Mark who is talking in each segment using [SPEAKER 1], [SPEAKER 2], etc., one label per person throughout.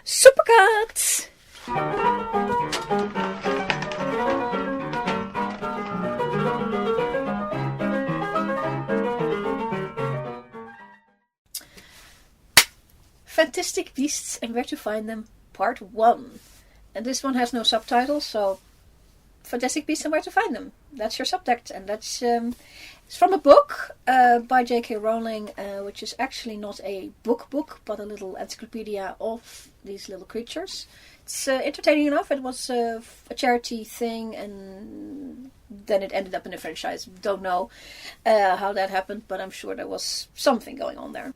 [SPEAKER 1] SuperCut! Fantastic Beasts and Where to Find Them, Part 1. And this one has no subtitles, so Fantastic Beasts and Where to Find Them. That's your subtext, and that's it's from a book by J.K. Rowling, which is actually not a book, but a little encyclopedia of these little creatures. It's entertaining enough. It was a charity thing, and then it ended up in a franchise. Don't know how that happened, but I'm sure there was something going on there.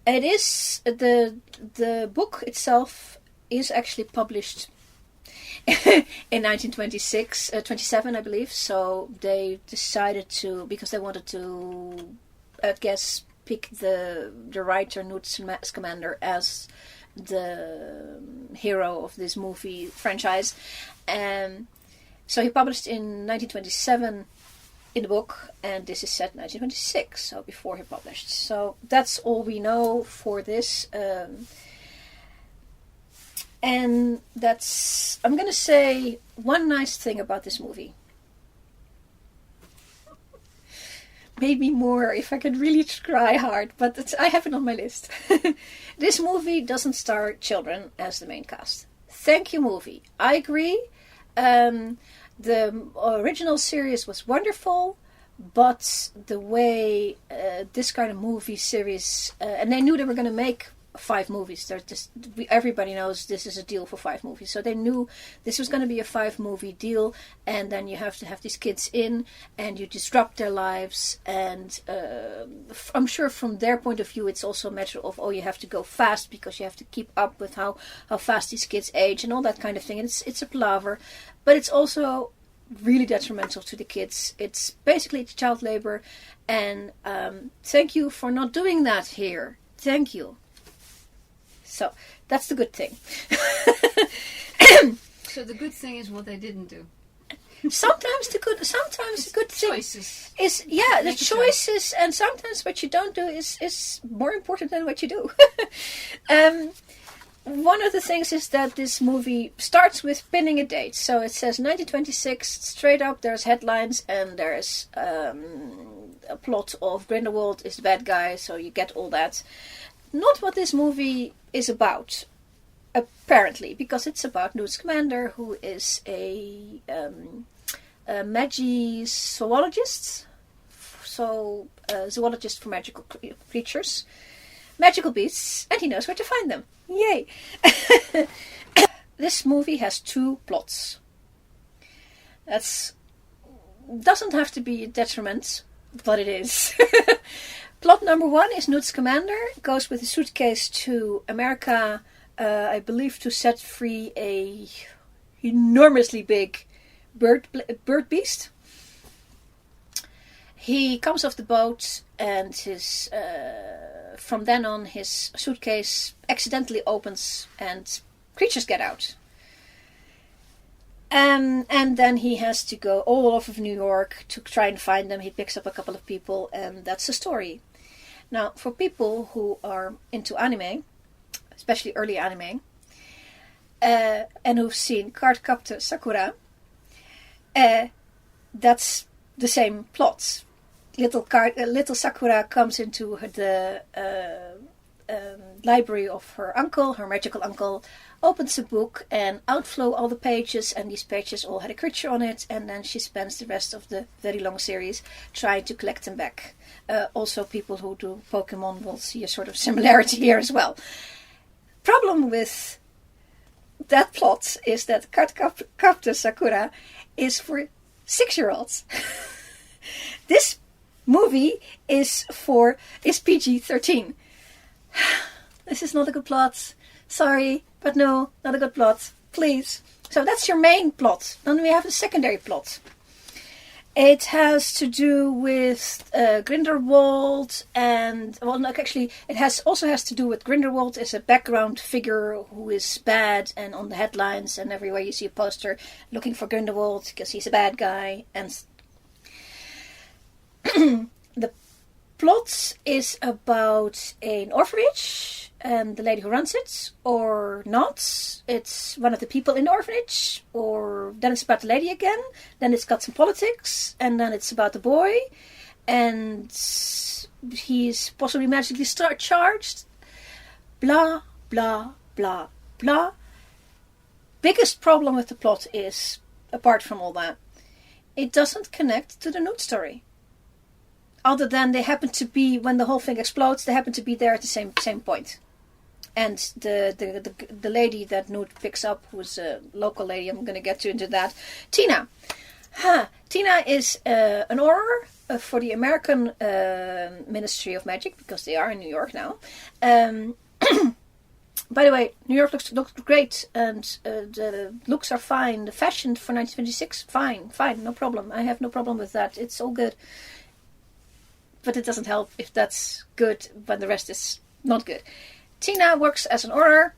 [SPEAKER 1] It is the book itself is actually published in 1926, 27, I believe. So they decided to, because they wanted to, I guess, pick the writer Newt Scamander as the hero of this movie franchise. So he published in 1927 in the book, and this is set in 1926, so before he published. So that's all we know for this. And that's, I'm going to say one nice thing about this movie. Maybe more if I could really try hard, but I have it on my list. This movie doesn't star children as the main cast. Thank you, movie. I agree. The original series was wonderful, but the way this kind of movie series, and they knew they were going to make 5 movies. Everybody knows this is a deal for 5 movies, so they knew this was going to be a 5-movie deal, and then you have to have these kids in, and you disrupt their lives, and I'm sure from their point of view it's also a matter of, you have to go fast because you have to keep up with how fast these kids age and all that kind of thing, and it's a palaver, but it's also really detrimental to the kids. It's basically child labor, and thank you for not doing that here. Thank you. So that's the good thing.
[SPEAKER 2] So the good thing is what they didn't do.
[SPEAKER 1] Sometimes the good thing
[SPEAKER 2] choices.
[SPEAKER 1] Is the choices, and sometimes what you don't do is more important than what you do. One of the things is that this movie starts with pinning a date. So it says 1926, straight up, there's headlines, and there's a plot of Grindelwald is the bad guy, so you get all that. Not what this movie is about, apparently, because it's about Newt Scamander, who is a magi-zoologist, so a zoologist for magical creatures, magical beasts, and he knows where to find them. Yay! This movie has 2 plots. That doesn't have to be a detriment, but it is. Plot number 1 is Newt Scamander goes with a suitcase to America, I believe to set free a enormously big bird beast. He comes off the boat, and from then on his suitcase accidentally opens and creatures get out. And then he has to go all over New York to try and find them. He picks up a couple of people, and that's the story. Now, for people who are into anime, especially early anime, and who've seen Cardcaptor Sakura, that's the same plot. Little Sakura comes into the library of her uncle, her magical uncle, opens a book, and outflow all the pages, and these pages all had a creature on it, and then she spends the rest of the very long series trying to collect them back. Also, people who do Pokemon will see a sort of similarity here as well. Problem with that plot is that Cardcaptor Sakura is for 6-year-olds. This movie is PG-13. This is not a good plot. Sorry, but no, not a good plot. Please. So that's your main plot. Then we have a secondary plot. It has to do with Grindelwald, and it also has to do with Grindelwald as a background figure who is bad, and on the headlines and everywhere you see a poster looking for Grindelwald because he's a bad guy. And the plot is about an orphanage and the lady who runs it, or not. It's one of the people in the orphanage, or then it's about the lady again. Then it's got some politics, and then it's about the boy, and he's possibly magically charged. Blah, blah, blah, blah. Biggest problem with the plot is, apart from all that, it doesn't connect to the Newt story. Other than they happen to be, when the whole thing explodes, they happen to be there at the same point. And the lady that Newt picks up, who's a local lady, I'm going to get into that, Tina. Tina is an Auror for the American Ministry of Magic, because they are in New York now. By the way, New York looks great, and the looks are fine. The fashion for 1926, fine, no problem. I have no problem with that. It's all good. But it doesn't help if that's good when the rest is not good. Tina works as an Auror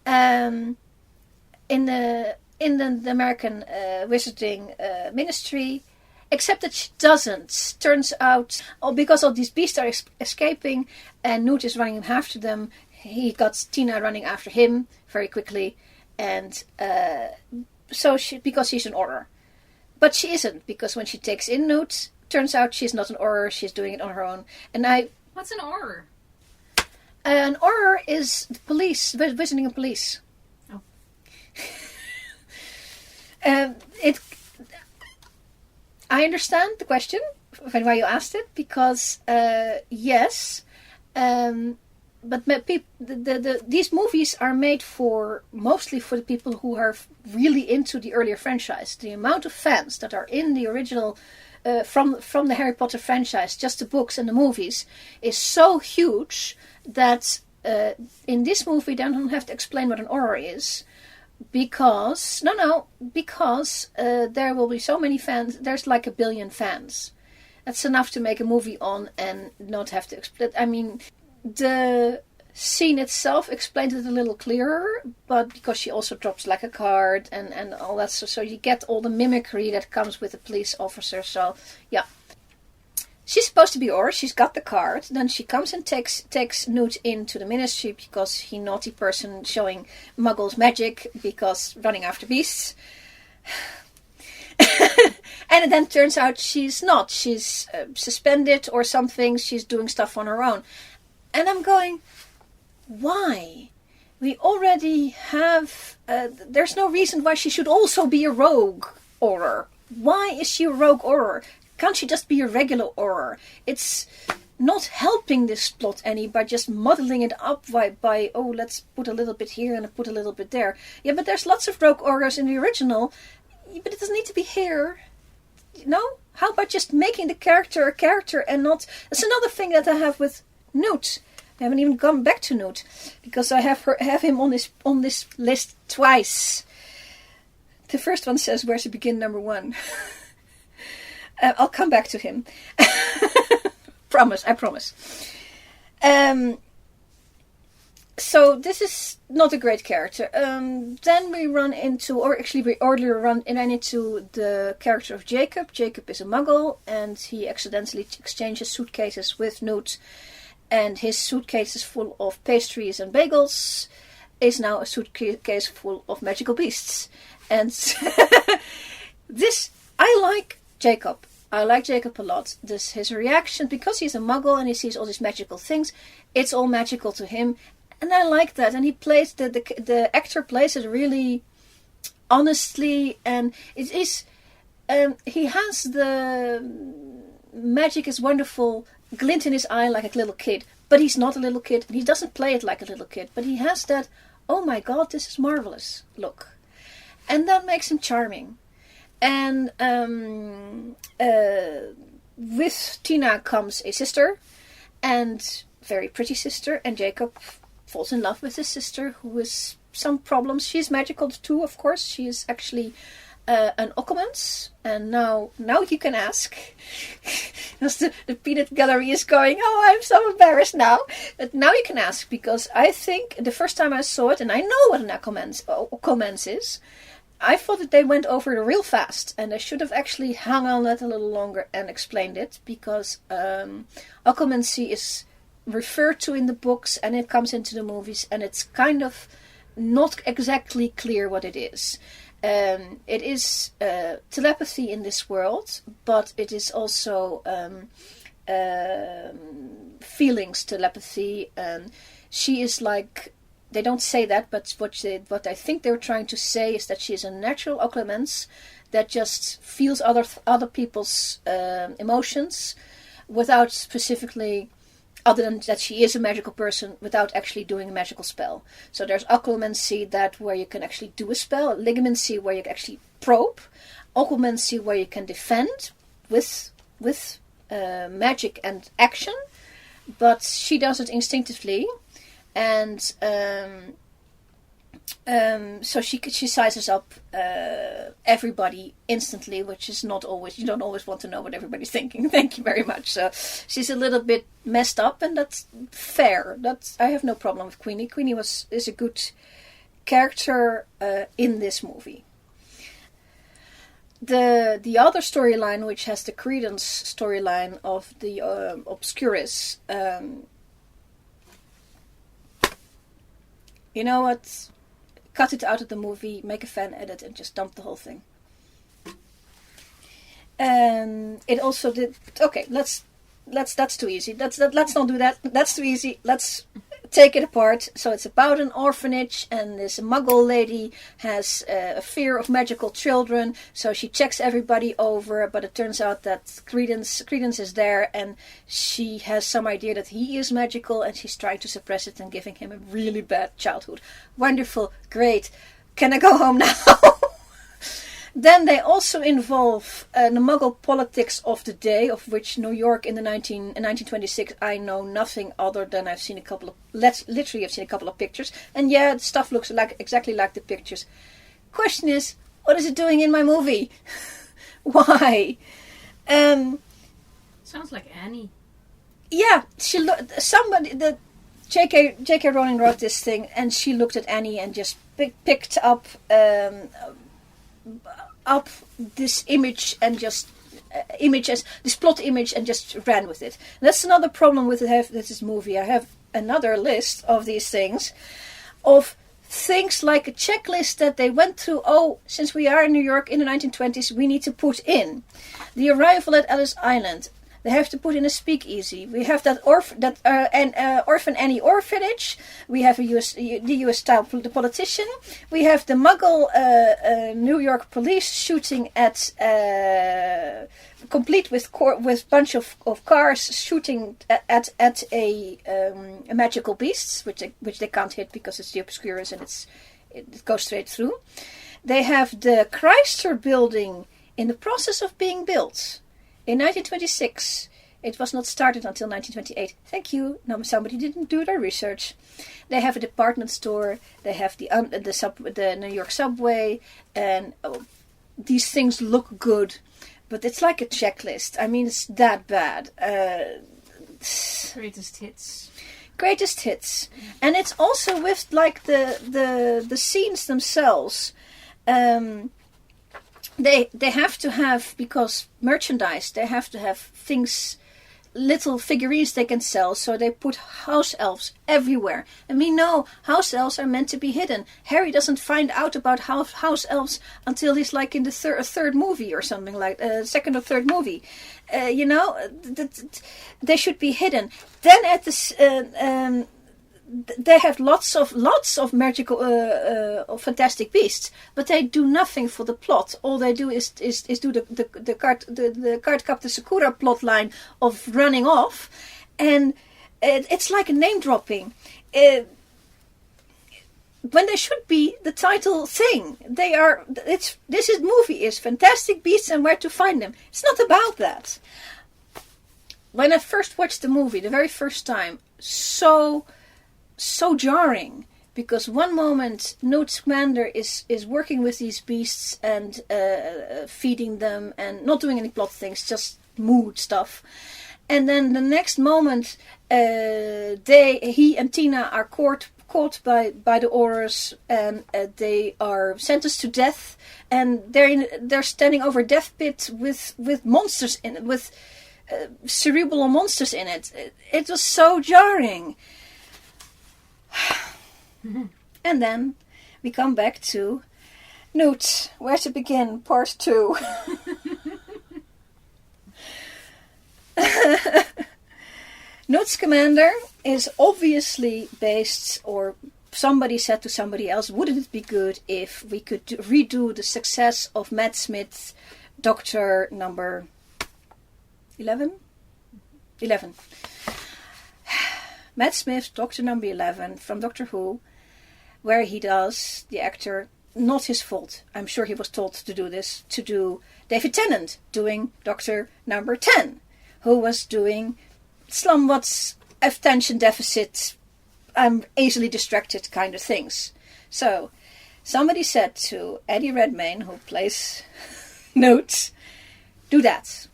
[SPEAKER 1] in the American Wizarding Ministry, except that she doesn't. Turns out, because all these beasts are escaping and Newt is running after them, he got Tina running after him very quickly, and because she's an Auror. But she isn't, because when she takes in Newt, turns out she's not an Auror, she's doing it on her own.
[SPEAKER 2] What's an Auror?
[SPEAKER 1] An Auror is the police, visiting a police.
[SPEAKER 2] Oh.
[SPEAKER 1] I understand the question, why you asked it, because yes, but these movies are made mostly for the people who are really into the earlier franchise. The amount of fans that are in the original, from the Harry Potter franchise, just the books and the movies, is so huge that in this movie they don't have to explain what an Auror is. Because there will be so many fans. There's like 1 billion fans. That's enough to make a movie on and not have to explain. I mean, the scene itself explains it a little clearer, but because she also drops like a card and all that, so you get all the mimicry that comes with a police officer. So yeah, she's supposed to be Auror. She's got the card. Then she comes and takes Newt into the ministry because he naughty person showing muggles magic because running after beasts. And it then turns out she's not. She's suspended or something. She's doing stuff on her own. And I'm going, why? We already have... there's no reason why she should also be a rogue Auror. Why is she a rogue Auror? Can't she just be a regular Auror? It's not helping this plot any by just muddling it up by let's put a little bit here and put a little bit there. Yeah, but there's lots of rogue Aurors in the original, but it doesn't need to be here. No? How about just making the character a character and not... That's another thing that I have with Newt. I haven't even gone back to Newt, because I have him on this list twice. The first one says, where to begin, number 1. I'll come back to him. I promise. So this is not a great character. Then we run into, or actually we earlier ran into the character of Jacob. Jacob is a muggle, and he accidentally exchanges suitcases with Newt. And his suitcase full of pastries and bagels is now a suitcase full of magical beasts. And I like Jacob. I like Jacob a lot. His reaction, because he's a muggle and he sees all these magical things, it's all magical to him. And I like that. And he plays, the actor plays it really honestly. And it is, he has the magic is wonderful glint in his eye like a little kid. But he's not a little kid. And he doesn't play it like a little kid. But he has that, oh my god, this is marvelous look. And that makes him charming. And with Tina comes a sister, and very pretty sister, and Jacob falls in love with his sister, who has some problems. She's magical too, of course. She is actually an occupant, and now you can ask. As the peanut gallery is going, oh, I'm so embarrassed now. But now you can ask, because I think the first time I saw it, and I know what an occupant is, I thought that they went over it real fast, and they should have actually hung on it a little longer and explained it, because occupancy is referred to in the books, and it comes into the movies, and it's kind of not exactly clear what it is. It is telepathy in this world, but it is also feelings telepathy. And she is like, they don't say that, but what I think they're trying to say is that she is a natural occlumens that just feels other people's emotions without specifically, other than that she is a magical person, without actually doing a magical spell. So there's occlumency, that where you can actually do a spell, ligamancy where you can actually probe, occlumency where you can defend with magic and action, but she does it instinctively, and so she sizes up everybody instantly, which is not always, you don't always want to know what everybody's thinking. Thank you very much. So she's a little bit messed up, and that's fair. I have no problem with Queenie. Queenie is a good character in this movie. The other storyline, which has the Credence storyline of the Obscurus, you know what? Cut it out of the movie, make a fan edit, and just dump the whole thing. It also did. Okay, let's. That's too easy. Let's not do that. That's too easy. Let's take it apart. So it's about an orphanage, and this Muggle lady has a fear of magical children. So she checks everybody over, but it turns out that Credence is there, and she has some idea that he is magical, and she's trying to suppress it and giving him a really bad childhood. Wonderful, great. Can I go home now? Then they also involve the Muggle politics of the day, of which New York in 1926 I know nothing other than I've seen a couple of pictures, and yeah, the stuff looks exactly like the pictures. Question is, what is it doing in my movie? Why?
[SPEAKER 2] Sounds like Annie.
[SPEAKER 1] Yeah, J.K. Rowling wrote this thing, and she looked at Annie and just picked up this image and just this plot image and just ran with it. And that's another problem with this movie. I have another list of these things, of things like a checklist that they went through. Oh, since we are in New York in the 1920s, we need to put in the arrival at Ellis Island. They have to put in a speakeasy. We have that Orphan Annie orphanage. We have the U.S. style politician. We have the Muggle New York police shooting at complete with bunch of cars shooting at a magical beasts, which they can't hit because it's the Obscurus and it goes straight through. They have the Chrysler building in the process of being built. In 1926, it was not started until 1928. Thank you. Now somebody didn't do their research. They have a department store. They have the New York subway, and these things look good, but it's like a checklist. I mean, it's that bad.
[SPEAKER 2] Greatest hits.
[SPEAKER 1] Greatest hits, and it's also with like the scenes themselves. They have to have, because merchandise, they have to have things, little figurines they can sell, so they put house elves everywhere. And we know house elves are meant to be hidden. Harry doesn't find out about house elves until he's like in the third movie or something, like second or third movie. They should be hidden. Then at this... they have lots of magical fantastic beasts, but they do nothing for the plot. All they do is do the Cardcaptor Sakura plot line of running off, and it's like a name dropping. When they should be the title thing. This movie is Fantastic Beasts and Where to Find Them. It's not about that. When I first watched the movie the very first time, so jarring, because one moment Newt Scamander is working with these beasts and feeding them and not doing any plot things, just mood stuff, and then the next moment he and Tina are caught by the Aurors, and they are sentenced to death, and they're standing over a death pit with monsters in it, with cerebral monsters in it. It was so jarring. And then we come back to Newt, where to begin, part 2. Newt's commander is obviously based, or somebody said to somebody else, wouldn't it be good if we could redo the success of Matt Smith's Doctor number 11? 11. Matt Smith, Doctor number 11 from Doctor Who, where he does, the actor, not his fault, I'm sure he was told to do this, to do David Tennant doing Doctor number 10, who was doing somewhat attention deficit, I'm easily distracted kind of things. So, somebody said to Eddie Redmayne, who plays Newt, do that.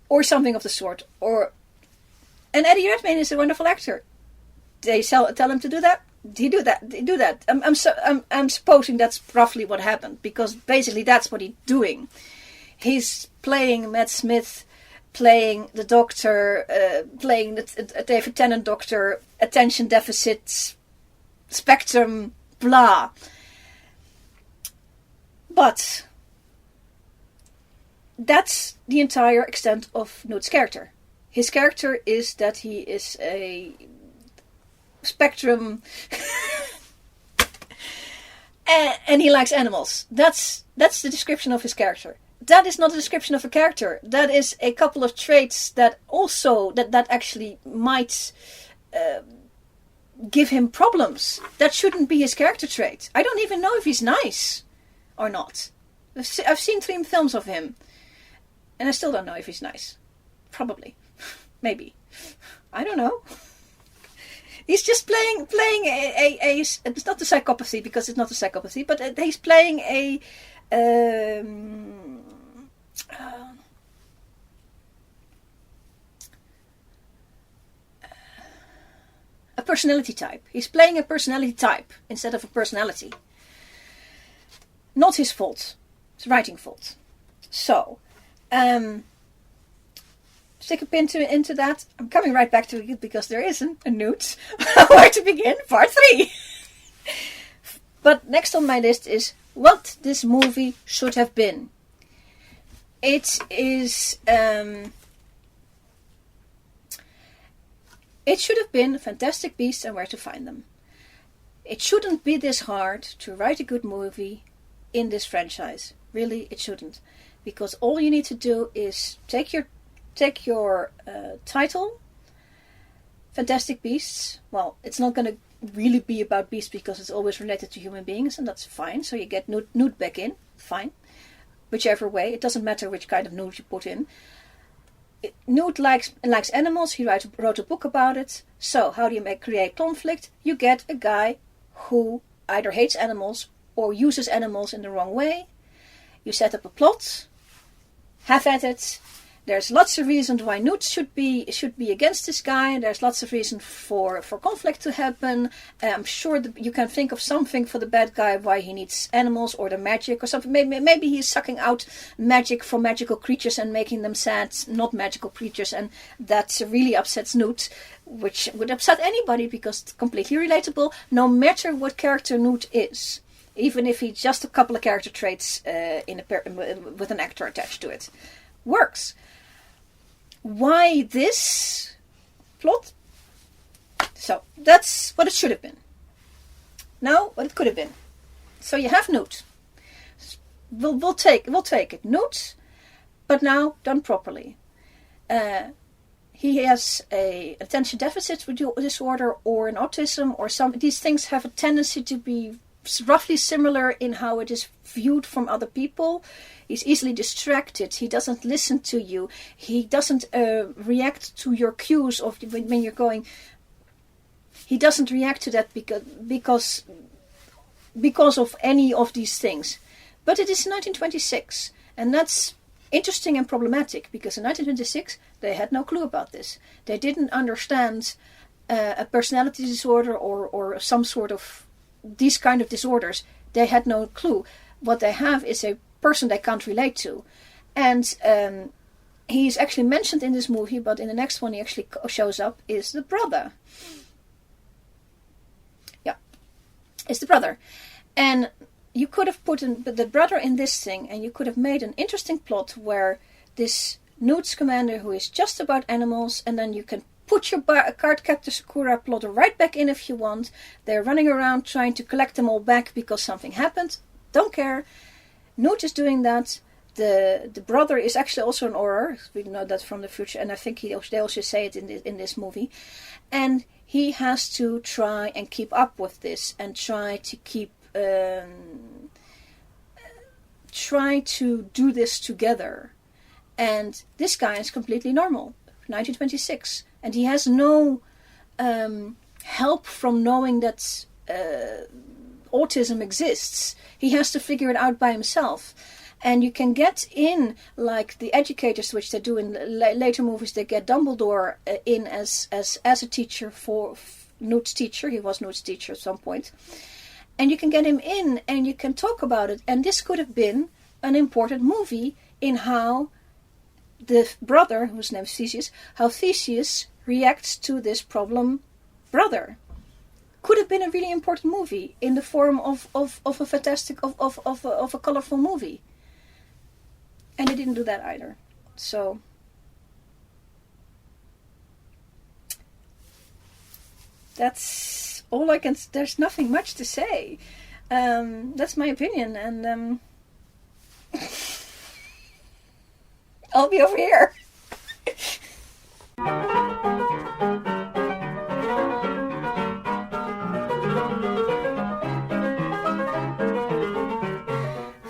[SPEAKER 1] Or something of the sort. And Eddie Redmayne is a wonderful actor. They tell him to do that. He do that. I'm supposing that's roughly what happened, because basically that's what he's doing. He's playing Matt Smith, playing the Doctor, playing the David Tennant Doctor, attention deficit, spectrum, blah. But that's the entire extent of Newt's character. His character is that he is a spectrum and he likes animals. That's the description of his character. That is not a description of a character. That is a couple of traits that also that actually might give him problems. That shouldn't be his character trait. I don't even know if he's nice or not. I've seen 3 films of him, and I still don't know if he's nice. Probably, maybe. I don't know. He's just playing a it's not a psychopathy, because it's not a psychopathy, but he's playing a personality type. He's playing a personality type instead of a personality. Not his fault. It's writing fault. So, stick a pin into that. I'm coming right back to it because there isn't a Newt. Where to begin? Part 3. But next on my list is what this movie should have been. It is... it should have been Fantastic Beasts and Where to Find Them. It shouldn't be this hard to write a good movie in this franchise. Really, it shouldn't. Because all you need to do is take your title, Fantastic Beasts. Well, it's not going to really be about beasts because it's always related to human beings, and that's fine. So you get Newt back in, fine. Whichever way, it doesn't matter which kind of Newt you put in. Newt likes animals. He wrote a book about it. So how do you create conflict? You get a guy who either hates animals or uses animals in the wrong way. You set up a plot. Have at it. There's lots of reasons why Newt should be against this guy. There's lots of reasons for conflict to happen. I'm sure that you can think of something for the bad guy why he needs animals or the magic or something. Maybe he's sucking out magic from magical creatures and making them sad, not magical creatures, and that really upsets Newt, which would upset anybody because it's completely relatable, no matter what character Newt is. Even if he's just a couple of character traits with an actor attached to it. Works. Why this plot? So, that's what it should have been. Now, what it could have been. So you have Newt. We'll take it. Newt, but now done properly. He has a attention deficit disorder or an autism or some. These things have a tendency to be roughly similar in how it is viewed from other people. He's easily distracted. He doesn't listen to you. He doesn't react to your cues of when you're going. He doesn't react to that because of any of these things. But it is 1926, and that's interesting and problematic because in 1926 they had no clue about this. They didn't understand a personality disorder or some sort of these kind of disorders. They had no clue. What they have is a person they can't relate to, and he's actually mentioned in this movie, but in the next one he actually shows up, is the brother. Yeah, it's the brother. And you could have put the brother in this thing, and you could have made an interesting plot where this Newt's commander who is just about animals, and then you can put your Cardcaptor Sakura plot right back in if you want. They're running around trying to collect them all back because something happened. Don't care. Newt is doing that. The brother is actually also an Auror. We know that from the future, and I think they also say it in this movie. And he has to try and keep up with this and try to keep try to do this together. And this guy is completely normal, 1926, and he has no help from knowing that autism exists. He has to figure it out by himself. And you can get in, like the educators, which they do in later movies, they get Dumbledore in as a teacher for Newt's teacher. He was Newt's teacher at some point. And you can get him in and you can talk about it. And this could have been an important movie in how the brother, whose name is Theseus, how Theseus reacts to this problem brother. Could have been a really important movie in the form of a fantastic, of a colorful movie. And they didn't do that either. So that's all I can. There's nothing much to say. That's my opinion, and I'll be over here.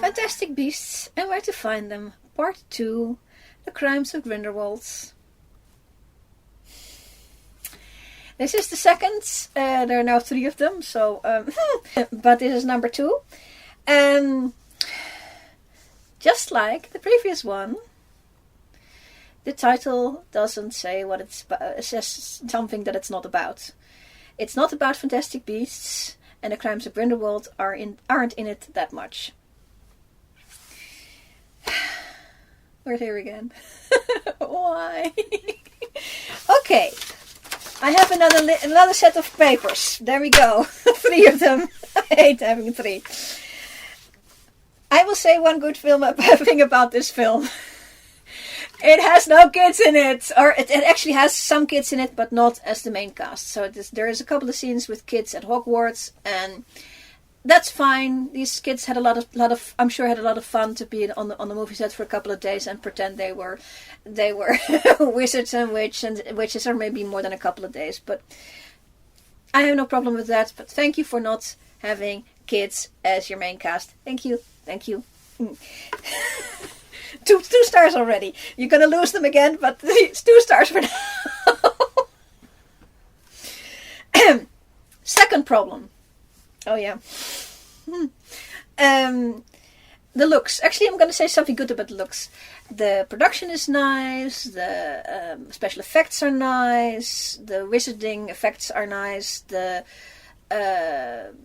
[SPEAKER 1] Fantastic Beasts and Where to Find Them, Part 2, The Crimes of Grindelwald. This is the second. There are now 3 of them, so but this is number 2. Just like the previous one, the title doesn't say what it's about. It says something that it's not about. It's not about Fantastic Beasts, and The Crimes of Grindelwald aren't in it that much. We're here again. Why? Okay. I have another set of papers. There we go. 3 of them. I hate having 3. I will say one good thing about this film. It has no kids in it. Or it actually has some kids in it, but not as the main cast. So there is a couple of scenes with kids at Hogwarts, and that's fine. These kids had a lot of I'm sure had a lot of fun to be on the movie set for a couple of days and pretend they were wizards and witches, or maybe more than a couple of days. But I have no problem with that. But thank you for not having kids as your main cast. Thank you. 2 stars already. You're gonna lose them again, but 2 stars for now. Second problem. Oh yeah. The looks. Actually, I'm going to say something good about the looks. The production is nice. The special effects are nice. The wizarding effects are nice. The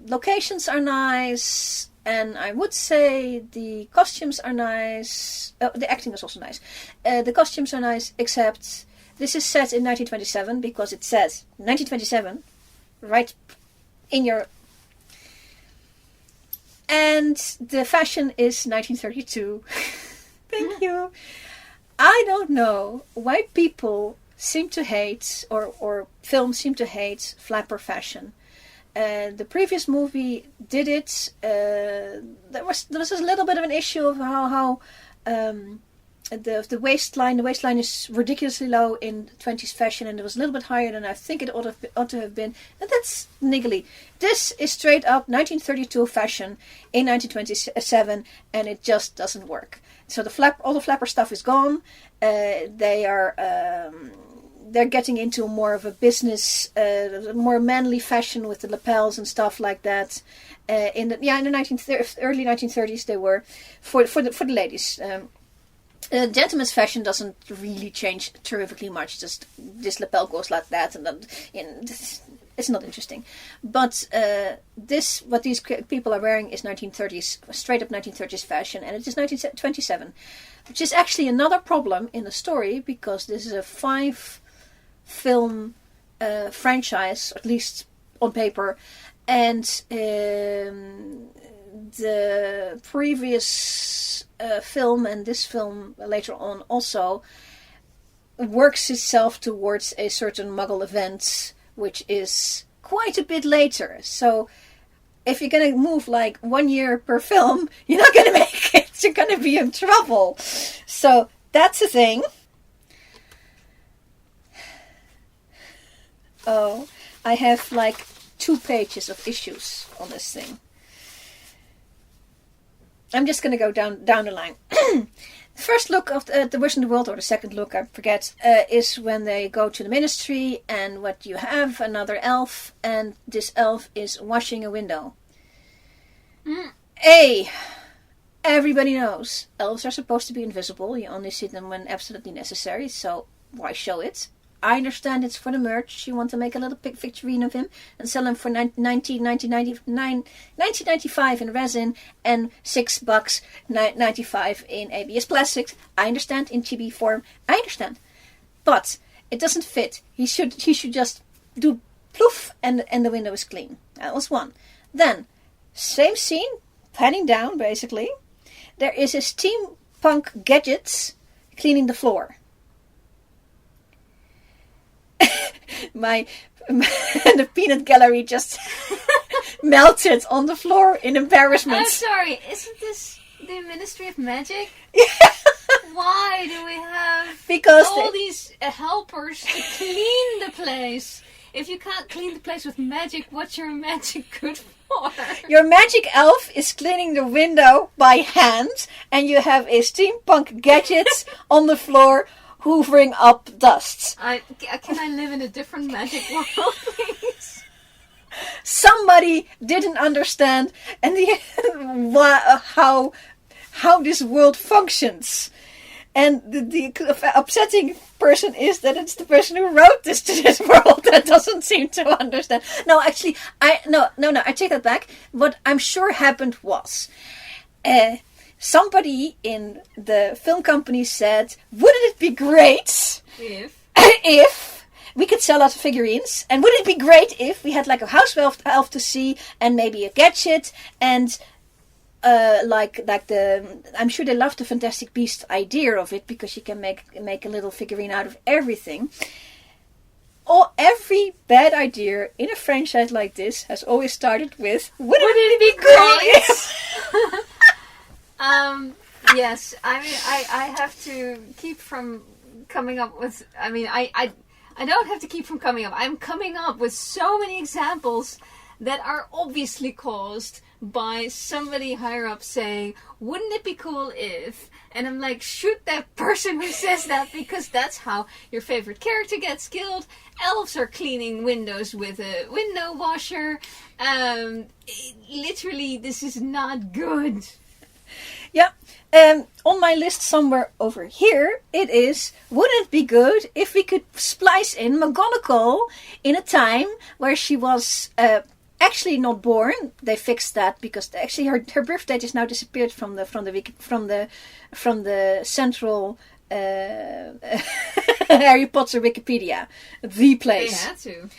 [SPEAKER 1] locations are nice. And I would say the costumes are nice. The acting is also nice. The costumes are nice, except this is set in 1927 because it says 1927 right in your... And the fashion is 1932. Thank you. I don't know why people seem to hate, or films seem to hate, flapper fashion. The previous movie did it. There was a little bit of an issue of how the waistline is ridiculously low in 20s fashion, and it was a little bit higher than I think it ought to have been. And that's niggly. This is straight up 1932 fashion in 1927, and it just doesn't work. So all the flapper stuff is gone. They're getting into more of a business, more manly fashion with the lapels and stuff like that. In the early 1930s, they were for the ladies. Gentleman's fashion doesn't really change terrifically much. Just this lapel goes like that, and then It's not interesting. But what these people are wearing is 1930s, straight up 1930s fashion, and it is 1927, which is actually another problem in the story because this is a 5-film franchise, at least on paper, and the previous film and this film later on also works itself towards a certain Muggle event, which is quite a bit later. So if you're going to move like 1 year per film, you're not going to make it. You're going to be in trouble. So that's the thing. Oh, I have like 2 pages of issues on this thing. I'm just going to go down the line. First look of the Wizard in the World, or the second look, I forget, is when they go to the ministry, and what you have, another elf, and this elf is washing a window. Everybody knows elves are supposed to be invisible. You only see them when absolutely necessary, so why show it? I understand it's for the merch. You want to make a little figurine of him and sell him for $19.95 in resin and $6.95 in ABS plastic. I understand, in chibi form. I understand, but it doesn't fit. He should just do poof and the window is clean. That was one. Then same scene, panning down basically. There is a steampunk gadget cleaning the floor. The peanut gallery just melted on the floor in embarrassment.
[SPEAKER 2] I'm sorry, isn't this the Ministry of Magic?
[SPEAKER 1] Yeah.
[SPEAKER 2] Why do we have all these helpers to clean the place? If you can't clean the place with magic, what's your magic good for?
[SPEAKER 1] Your magic elf is cleaning the window by hand, and you have a steampunk gadget on the floor hoovering up dust.
[SPEAKER 2] Can I live in a different magic world, please?
[SPEAKER 1] Somebody didn't understand how this world functions. And the upsetting person is that it's the person who wrote this to this world that doesn't seem to understand. No, actually, I take that back. What I'm sure happened was, somebody in the film company said, wouldn't it be great if we could sell out figurines? And wouldn't it be great if we had like a house elf to see and maybe a gadget and I'm sure they love the Fantastic Beasts idea of it because you can make a little figurine out of everything. Every bad idea in a franchise like this has always started with, wouldn't it be great?
[SPEAKER 2] Yes, I mean, I have to keep from coming up with, I don't have to keep from coming up. I'm coming up with so many examples that are obviously caused by somebody higher up saying, wouldn't it be cool if? And I'm like, shoot that person who says that, because that's how your favorite character gets killed. Elves are cleaning windows with a window washer. Literally, this is not good.
[SPEAKER 1] Yeah, on my list somewhere over here, it is, wouldn't it be good if we could splice in McGonagall in a time where she was actually not born. They fixed that because actually her birth date is now disappeared from the central Harry Potter Wikipedia, the place.
[SPEAKER 2] They had to.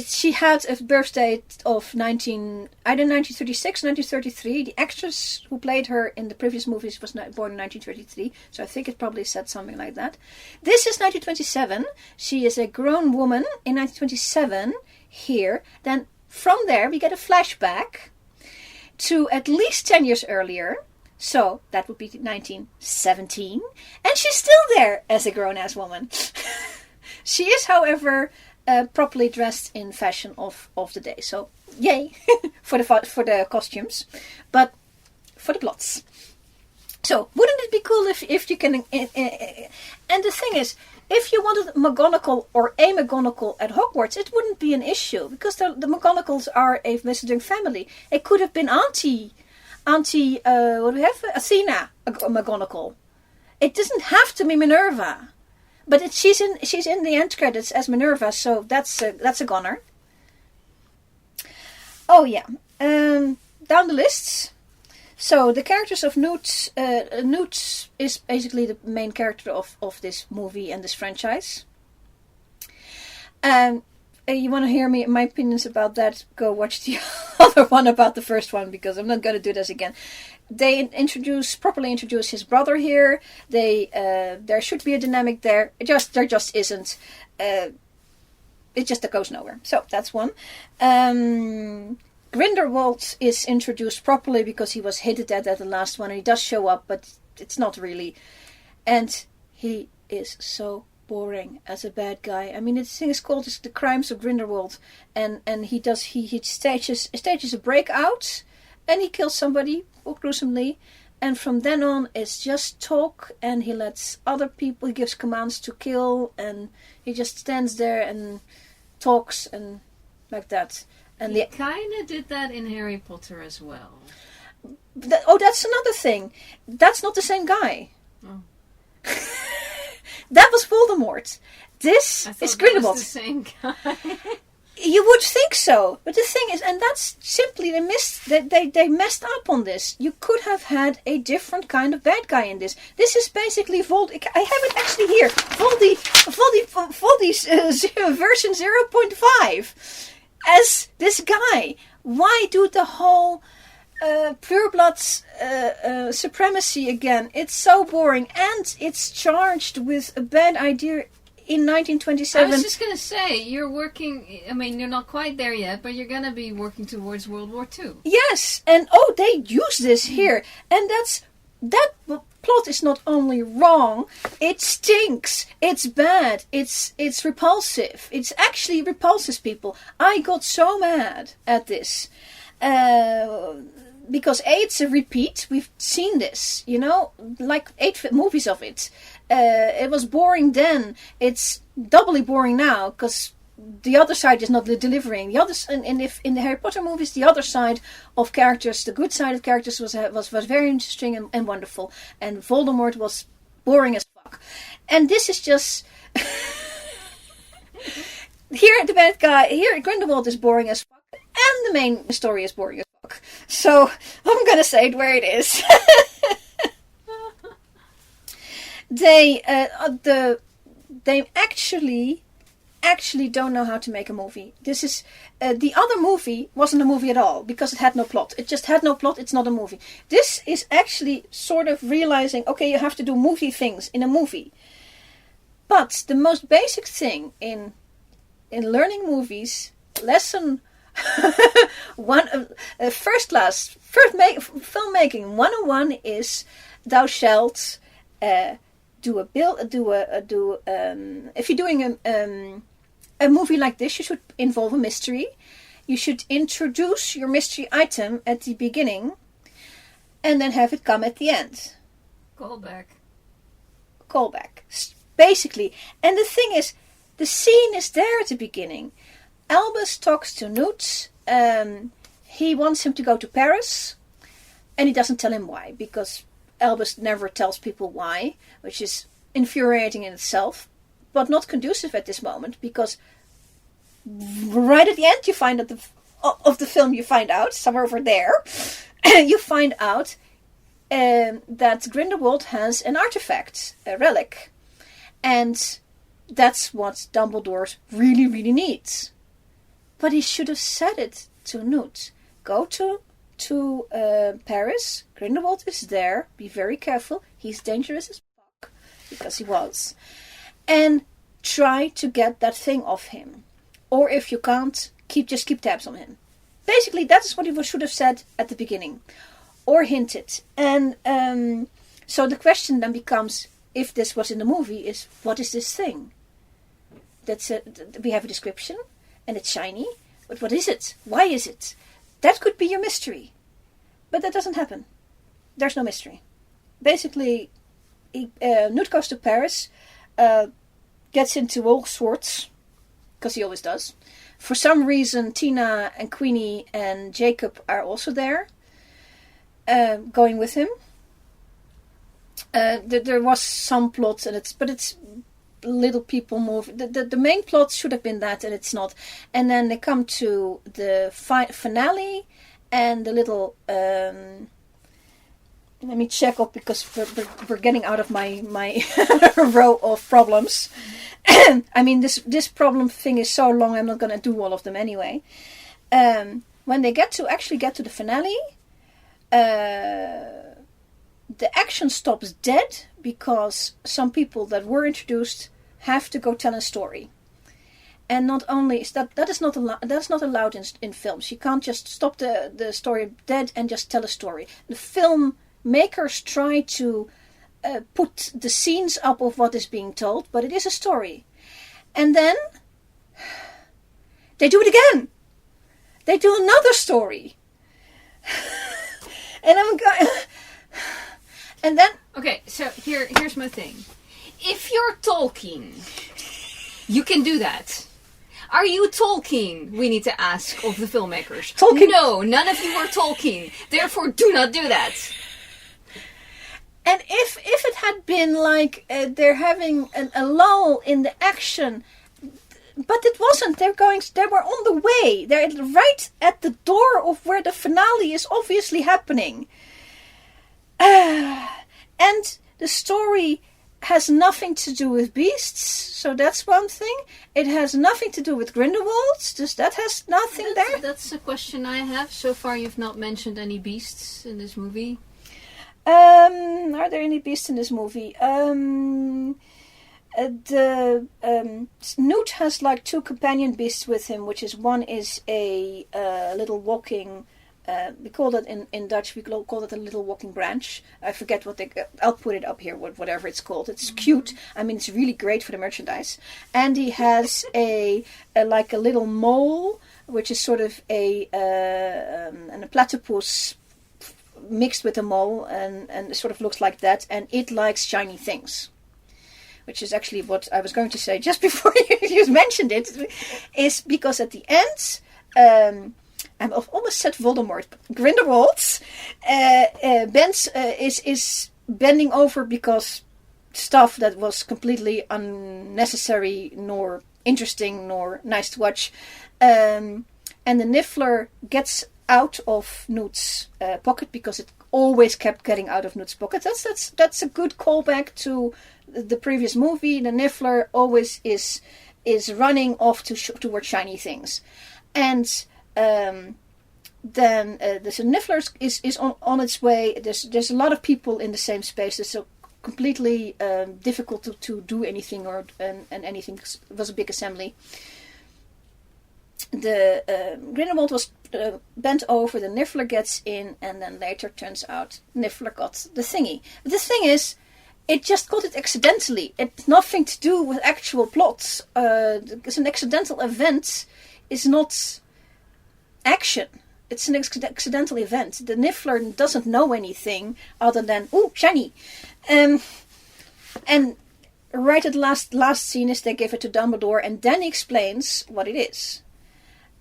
[SPEAKER 1] She had a birth date of 1936, 1933. The actress who played her in the previous movies was born in 1933, so I think it probably said something like that. This is 1927. She is a grown woman in 1927 here. Then from there we get a flashback to at least 10 years earlier. So that would be 1917. And she's still there as a grown-ass woman. She is, however, properly dressed in fashion of the day. So, yay for the costumes, but for the plots. So, wouldn't it be cool if you can? And the thing is, if you wanted McGonagall or a McGonagall at Hogwarts, it wouldn't be an issue because the McGonagalls are a wizarding family. It could have been Auntie. What do we have? Athena McGonagall. It doesn't have to be Minerva. But she's in the end credits as Minerva, so that's a goner. Oh yeah. Down the lists. So the characters of Newt. Newt is basically the main character of this movie and this franchise. You want to hear my opinions about that? Go watch the other one about the first one, because I'm not going to do this again. They properly introduce his brother here. There should be a dynamic there. There just isn't. It just goes nowhere. So that's one. Grindelwald is introduced properly because he was hinted at the last one, and he does show up, but it's not really. And he is so boring as a bad guy. I mean, this thing is called The Crimes of Grindelwald, and he stages a breakout, and he kills somebody gruesomely, and from then on it's just talk, and he lets other people, he gives commands to kill, and he just stands there and talks and like that. And
[SPEAKER 2] he kind of did that in Harry Potter as well.
[SPEAKER 1] That's another thing. That's not the same guy.
[SPEAKER 2] Oh.
[SPEAKER 1] That was Voldemort. This is Grindelwald.
[SPEAKER 2] That was the same guy.
[SPEAKER 1] You would think so, but the thing is, and that's simply they messed up on this. You could have had a different kind of bad guy in this. This is basically Voldy. I have it actually here. Voldy's version 0.5 as this guy. Why do the whole purebloods supremacy again? It's so boring, and it's charged with a bad idea. In 1927...
[SPEAKER 2] I was just going to say, you're working... I mean, you're not quite there yet, but you're going to be working towards World War II.
[SPEAKER 1] Yes, and they use this here. And that plot is not only wrong, it stinks. It's bad. It's repulsive. It's actually repulses people. I got so mad at this. Because it's a repeat. We've seen this, like 8 movies of it. It was boring then. It's doubly boring now because the other side is not delivering. In the Harry Potter movies, the other side of characters, the good side of characters, was very interesting and wonderful. And Voldemort was boring as fuck. And this is just here the bad guy. Here Grindelwald is boring as fuck, and the main story is boring as fuck. So I'm gonna say it where it is. They actually don't know how to make a movie. This is the other movie wasn't a movie at all because it had no plot. It just had no plot. It's not a movie. This is actually sort of realizing, okay, you have to do movie things in a movie. But the most basic thing in learning movies, lesson first class filmmaking 101 is thou shalt. If you're doing a movie like this, you should involve a mystery. You should introduce your mystery item at the beginning and then have it come at the end. Callback. Basically. And the thing is, the scene is there at the beginning. Albus talks to Newt. He wants him to go to Paris. And he doesn't tell him why, because Albus never tells people why, which is infuriating in itself, but not conducive at this moment, because right at the end you find out of the film, you find out, somewhere over there, you find out that Grindelwald has an artifact, a relic, and that's what Dumbledore really, really needs. But he should have said it to Newt. Go to Paris. Grindelwald is there. Be very careful. He's dangerous as fuck, because he was. And try to get that thing off him. Or if you can't, just keep tabs on him. Basically, that is what he should have said at the beginning. Or hinted. And so the question then becomes, if this was in the movie, is what is this thing? We have a description, and it's shiny. But what is it? Why is it? That could be your mystery. But that doesn't happen. There's no mystery. Basically, Newt goes to Paris, gets into all sorts, because he always does. For some reason, Tina and Queenie and Jacob are also there, going with him. There was some plot, but it's little people move. The main plot should have been that, and it's not. And then they come to the finale, and the little. Let me check up because we're getting out of my row of problems. I mean, this problem thing is so long. I'm not going to do all of them anyway. When they actually get to the finale, the action stops dead because some people that were introduced have to go tell a story. And not only is that's not allowed in films. You can't just stop the story dead and just tell a story. The film makers try to put the scenes up of what is being told, but it is a story. And then they do it again. They do another story. And I'm going. And then
[SPEAKER 2] okay, so here's my thing. If you're Tolkien, you can do that. Are you Tolkien? We need to ask of the filmmakers.
[SPEAKER 1] Tolkien.
[SPEAKER 2] No, none of you are Tolkien. Therefore, do not do that.
[SPEAKER 1] And if it had been like they're having a lull in the action, but it wasn't. They were on the way. They're right at the door of where the finale is obviously happening. And the story has nothing to do with beasts, so that's one thing. It has nothing to do with Grindelwald, that has nothing there.
[SPEAKER 2] That's a question I have. So far you've not mentioned any beasts in this movie.
[SPEAKER 1] Are there any beasts in this movie? Newt has like 2 companion beasts with him, which is one is a little walking. We call that in Dutch. We call it a little walking branch. I forget what I'll put it up here. Whatever it's called. It's cute. I mean, it's really great for the merchandise. And he has a little mole, which is sort of a platypus mixed with a mole, and it sort of looks like that. And it likes shiny things, which is actually what I was going to say just before you mentioned it. Is because at the end. I've almost said Voldemort. Grindelwald is bending over because stuff that was completely unnecessary, nor interesting, nor nice to watch. And the Niffler gets out of Newt's pocket because it always kept getting out of Newt's pocket. That's a good callback to the previous movie. The Niffler always is running off towards shiny things, and. Then the Niffler is on its way. There's a lot of people in the same space. It's so completely difficult to do anything and anything. It was a big assembly. The Grindelwald was bent over. The Niffler gets in, and then later turns out Niffler got the thingy. But the thing is, it just got it accidentally. It's nothing to do with actual plots. It's an accidental event. Is not action. It's an accidental event. The Niffler doesn't know anything other than ooh, shiny. And right at the last scene is they give it to Dumbledore, and then he explains what it is.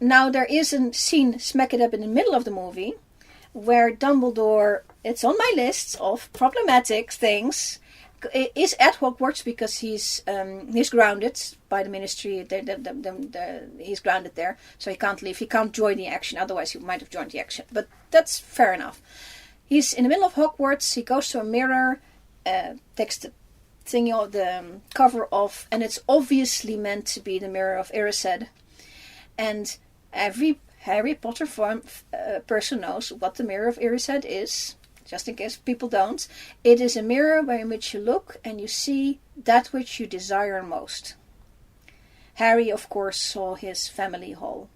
[SPEAKER 1] Now there is a scene smack it up in the middle of the movie where Dumbledore, it's on my list of problematic things, is at Hogwarts because he's grounded by the Ministry. He's grounded there, so he can't leave. He can't join the action. Otherwise, he might have joined the action. But that's fair enough. He's in the middle of Hogwarts. He goes to a mirror, takes the thingy, the cover off, and it's obviously meant to be the mirror of Erised. And every Harry Potter person knows what the mirror of Erised is. Just in case people don't, it is a mirror in which you look and you see that which you desire most. Harry, of course, saw his family hall.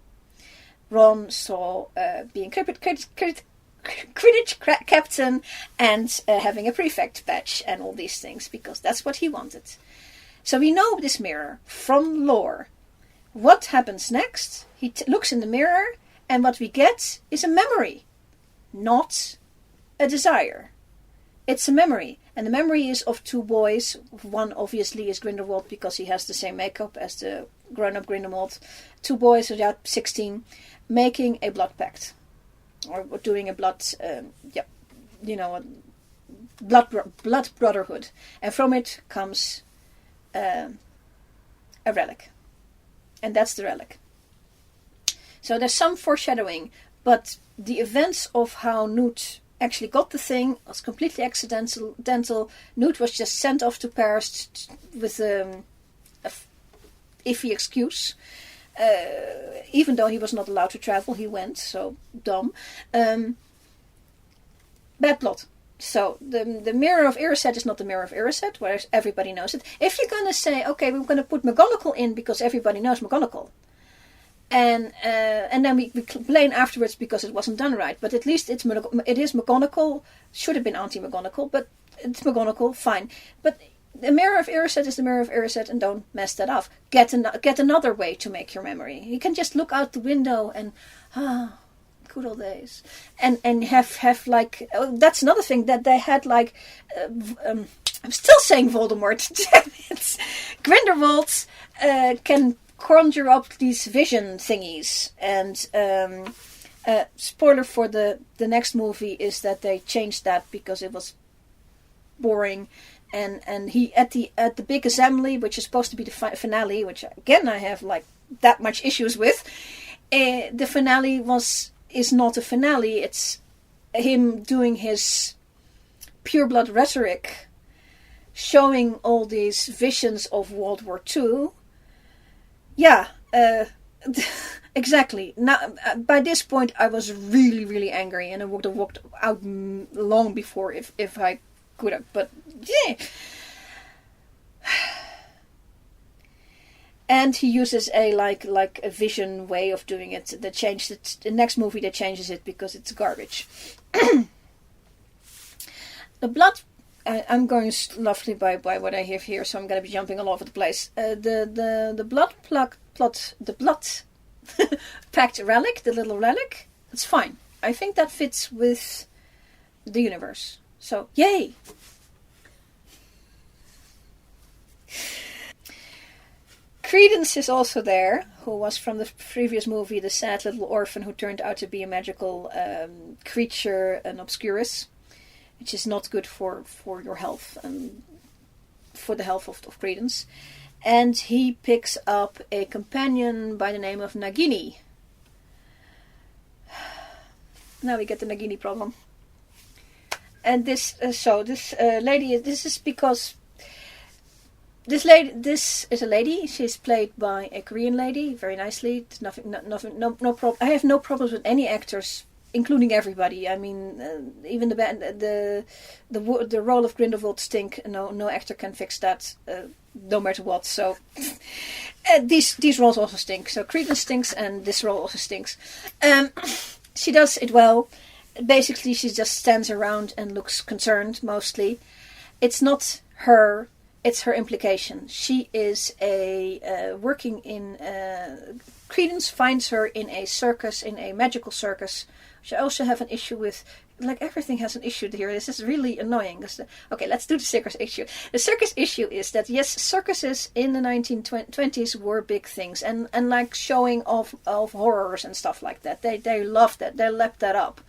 [SPEAKER 1] Ron saw being Quidditch captain and having a prefect badge and all these things, because that's what he wanted. So we know this mirror from lore. What happens next? He looks in the mirror, and what we get is a memory, not a desire. It's a memory, and the memory is of 2 boys. One obviously is Grindelwald because he has the same makeup as the grown-up Grindelwald. 2 boys about 16 making a blood pact, or doing a blood, blood brotherhood, and from it comes a relic. And that's the relic. So there's some foreshadowing, but the events of how Newt actually got the thing was completely accidental. Newt was just sent off to Paris with a iffy excuse. Even though he was not allowed to travel, he went, so dumb. Bad plot. So the Mirror of Erised is not the Mirror of Erised, whereas everybody knows it. If you're going to say, okay, we're going to put McGonagall in because everybody knows McGonagall, and then we complain afterwards because it wasn't done right, but at least it is McGonagall. Should have been Auntie McGonagall, but it's McGonagall, fine. But the Mirror of Erised is the Mirror of Erised, and don't mess that up. Get another way to make your memory. You can just look out the window and good old days, and have like that's another thing that they had like. I'm still saying Voldemort. Damn it, Grindelwald can conjure up these vision thingies, and spoiler for the next movie is that they changed that because it was boring. And he at the big assembly, which is supposed to be the finale, which again I have like that much issues with. The finale is not a finale. It's him doing his pureblood rhetoric, showing all these visions of World War II. Yeah, exactly. Now, by this point, I was really, really angry, and I would have walked out long before if I could have. But yeah. And he uses a like a vision way of doing it. They changed it. The next movie they changes it because it's garbage. The blood. I'm going roughly by what I have here, so I'm going to be jumping all over the place. The blood plot, the blood packed relic, the little relic. It's fine. I think that fits with the universe. So yay. Credence is also there, who was from the previous movie, the sad little orphan who turned out to be a magical creature, an obscurus, which is not good for your health and for the health of Credence. And he picks up a companion by the name of Nagini. Now we get the Nagini problem. And this lady, this is because this is a lady. She's played by a Korean lady, very nicely. No problem. I have no problems with any actors, including everybody. I mean, even the role of Grindelwald stink. No actor can fix that, no matter what. So these roles also stink. So Credence stinks, and this role also stinks. She does it well. Basically, she just stands around and looks concerned, mostly. It's not her, it's her implication. She is working in... Credence finds her in a circus, in a magical circus, which I also have an issue with. Like, everything has an issue here. This is really annoying. Okay, let's do the circus issue. The circus issue is that, yes, circuses in the 1920s were big things. And like, showing of horrors and stuff like that. They loved that. They lapped that up.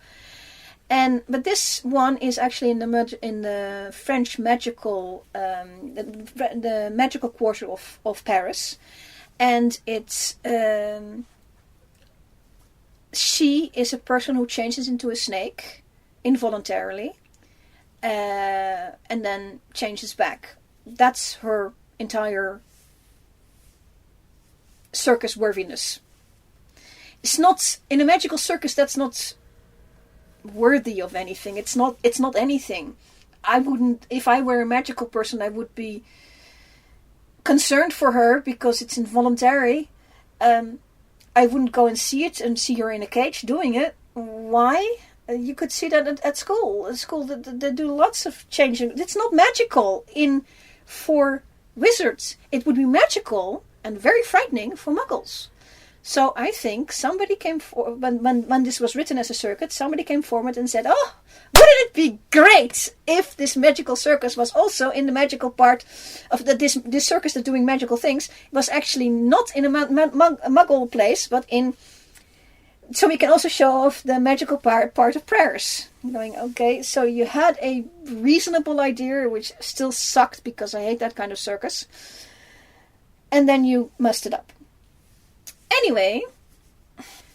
[SPEAKER 1] But this one is actually in the French magical, the magical quarter of Paris, and it's she is a person who changes into a snake involuntarily, and then changes back. That's her entire circus worthiness. It's not in a magical circus. That's not worthy of anything. It's not anything. I wouldn't, if I were a magical person, I would be concerned for her because it's involuntary. I wouldn't go and see it and see her in a cage doing it. Why? You could see that at school. At school, they do lots of changing. It's not magical for wizards. It would be magical and very frightening for muggles. So I think somebody came forward, when this was written as a circuit, somebody came forward and said, oh, wouldn't it be great if this magical circus was also in the magical part of this circus that's doing magical things, was actually not in a muggle place, but so we can also show off the magical part of prayers. Going, okay, so you had a reasonable idea, which still sucked because I hate that kind of circus. and then you must it up. Anyway,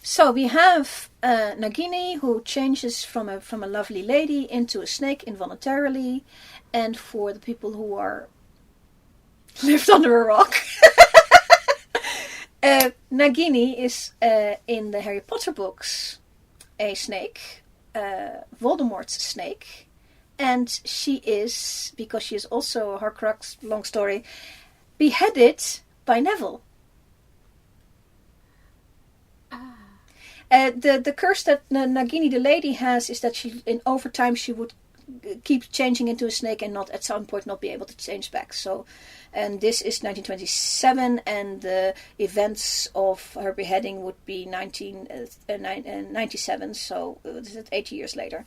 [SPEAKER 1] so we have Nagini, who changes from a lovely lady into a snake involuntarily, and for the people who are lived under a rock, Nagini is in the Harry Potter books a snake, Voldemort's snake, and she is, because she is also a Horcrux, long story, beheaded by Neville. The curse that Nagini the lady has is that she, over time, she would keep changing into a snake and not at some point not be able to change back. So, and this is 1927, and the events of her beheading would be 1997. So, this is 80 years later.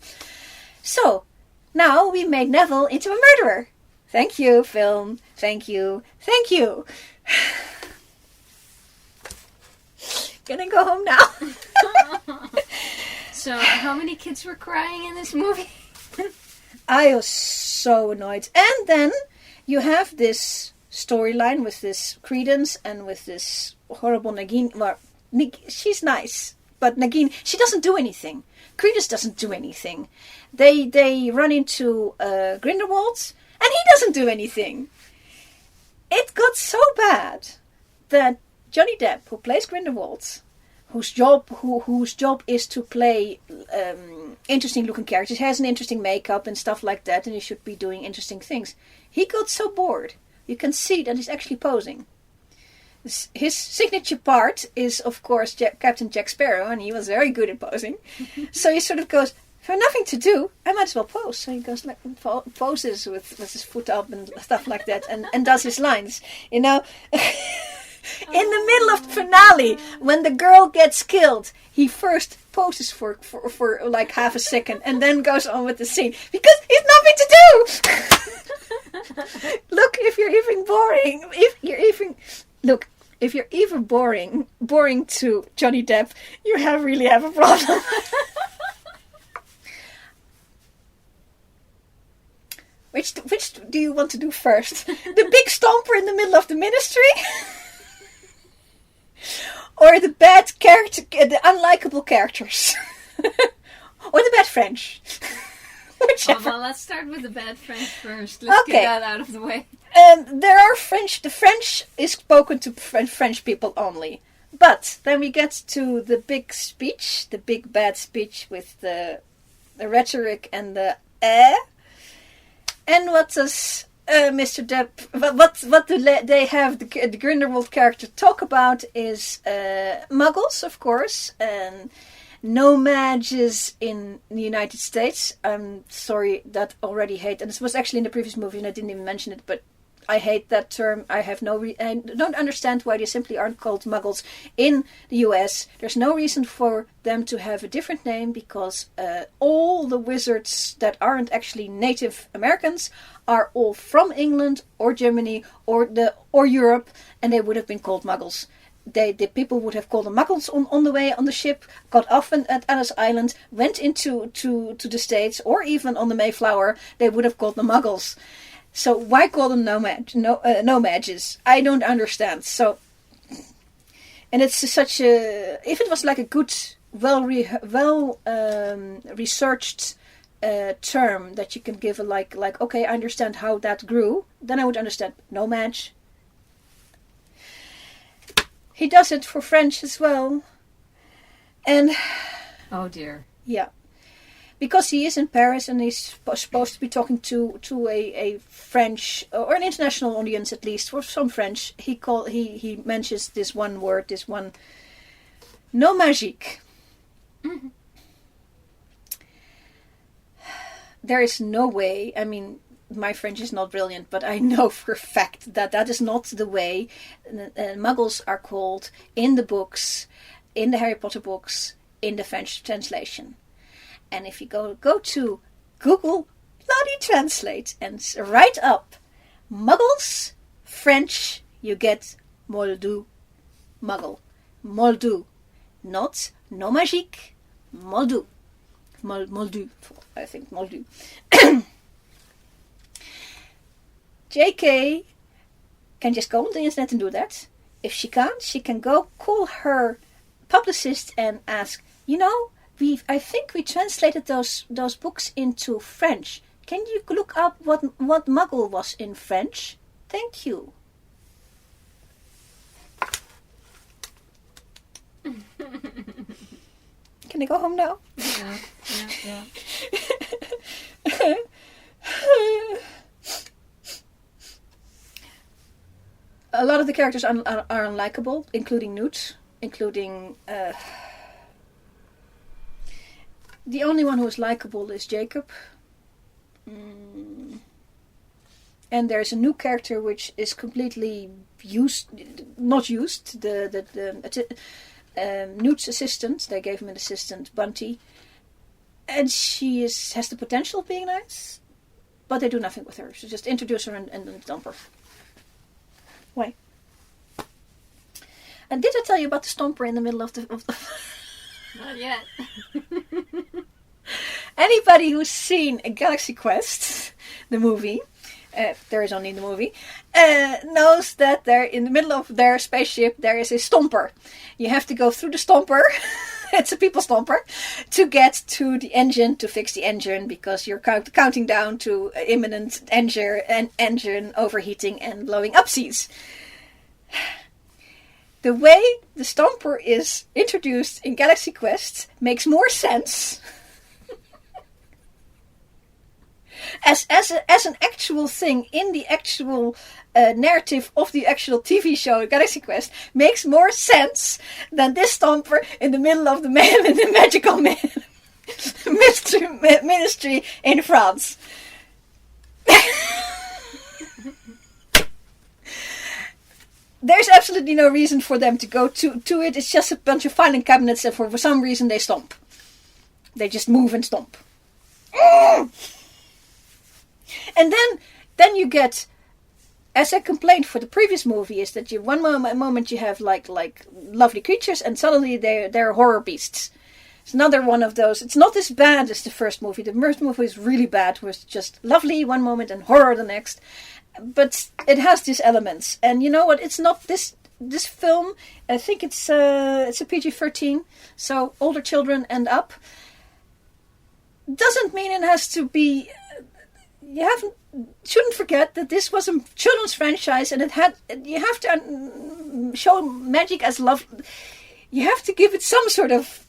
[SPEAKER 1] So, now we made Neville into a murderer. Thank you, film. Thank you. Thank you. Can I go home now?
[SPEAKER 2] So, how many kids were crying in this movie?
[SPEAKER 1] I was so annoyed. And then you have this storyline with this Credence and with this horrible Nagini. Well, she's nice, but Nagini, she doesn't do anything. Credence doesn't do anything. They run into Grindelwald, and he doesn't do anything. It got so bad that Johnny Depp, who plays Grindelwald, whose job is to play interesting looking characters, has an interesting makeup and stuff like that, and he should be doing interesting things. He got so bored. You can see that he's actually posing. His signature part is, of course, Captain Jack Sparrow, and he was very good at posing. So he sort of goes, if I have nothing to do, I might as well pose. So he goes like poses with his foot up and stuff like that, and does his lines, you know. In the middle of the finale, when the girl gets killed, he first poses for like half a second and then goes on with the scene because he's nothing to do. Look, if you're even boring to Johnny Depp, you really have a problem. Which do you want to do first? The big stomper in the middle of the Ministry? Or the bad character, the unlikable characters? Or the bad French? Whichever.
[SPEAKER 2] Well, let's start with the bad French first. Let's get that out of the way.
[SPEAKER 1] There are French. The French is spoken to French people only. But then we get to the big speech, the big bad speech with the rhetoric and the And what does Mr. Depp? What do they have the Grindelwald character talk about is Muggles, of course, and no mages in the United States. I'm sorry, that already hate, and this was actually in the previous movie, and I didn't even mention it, but I hate that term. I have I don't understand why they simply aren't called Muggles in the US. There's no reason for them to have a different name because all the wizards that aren't actually Native Americans are all from England or Germany or Europe, and they would have been called Muggles. The people would have called them Muggles on the way on the ship, got off at Ellis Island, went into to the States, or even on the Mayflower. They would have called them Muggles. So why call them no mages? I don't understand. So, and it's such a, if it was like a good, researched term that you can give a like okay, I understand how that grew, then I would understand. No mage. He does it for French as well, and
[SPEAKER 2] oh dear,
[SPEAKER 1] yeah. Because he is in Paris and he's supposed to be talking to a French or an international audience, at least for some French, he mentions this one word, this one no magique. Mm-hmm. There is no way. I mean, my French is not brilliant, but I know for a fact that is not the way Muggles are called in the books, in the Harry Potter books, in the French translation. And if you go to Google bloody translate and write up Muggles French, you get Moldu, Muggle, Moldu, not no magique, Moldu, Moldu, I think Moldu. JK can just go on the internet and do that. If she can't, she can go call her publicist and ask, I think we translated those books into French. Can you look up what Muggle was in French? Thank you. Can I go home now?
[SPEAKER 2] Yeah.
[SPEAKER 1] A lot of the characters are unlikable, including Newt, including... the only one who is likable is Jacob. And there's a new character which is completely not used. Newt's assistant, they gave him an assistant, Bunty. And she has the potential of being nice, but they do nothing with her. So just introduce her and dump her. Why? And did I tell you about the stomper in the middle of the...
[SPEAKER 2] Not yet.
[SPEAKER 1] Anybody who's seen a Galaxy Quest, the movie, there is only the movie, knows that there in the middle of their spaceship there is a stomper. You have to go through the stomper. It's a people stomper to get to the engine, to fix the engine, because you're counting down to imminent engine overheating and blowing up seas. The way the stomper is introduced in Galaxy Quest makes more sense as an actual thing in the actual narrative of the actual TV show Galaxy Quest, makes more sense than this stomper in the middle of the magical ministry in France. There's absolutely no reason for them to go to it. It's just a bunch of filing cabinets, and for some reason they stomp. They just move and stomp. And then you get, as a complaint for the previous movie, is that one moment you have like lovely creatures, and suddenly they're horror beasts. It's another one of those. It's not as bad as the first movie. The first movie is really bad. It was just lovely one moment and horror the next. But it has these elements, and you know what? It's not this film. I think it's a PG-13, so older children and up. Doesn't mean it has to be. Shouldn't forget that this was a children's franchise, and you have to show magic as love. You have to give it some sort of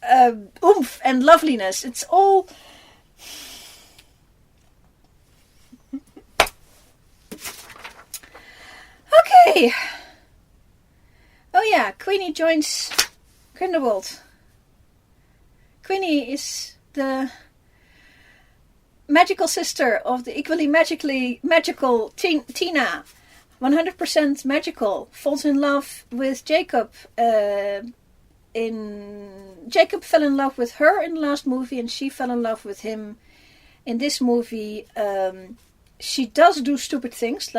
[SPEAKER 1] oomph and loveliness. It's all. Okay. Oh yeah, Queenie joins Grindelwald. Queenie is the magical sister of the equally magical Tina. 100% magical. Falls in love with Jacob. Jacob fell in love with her in the last movie, and she fell in love with him in this movie. She does do stupid things.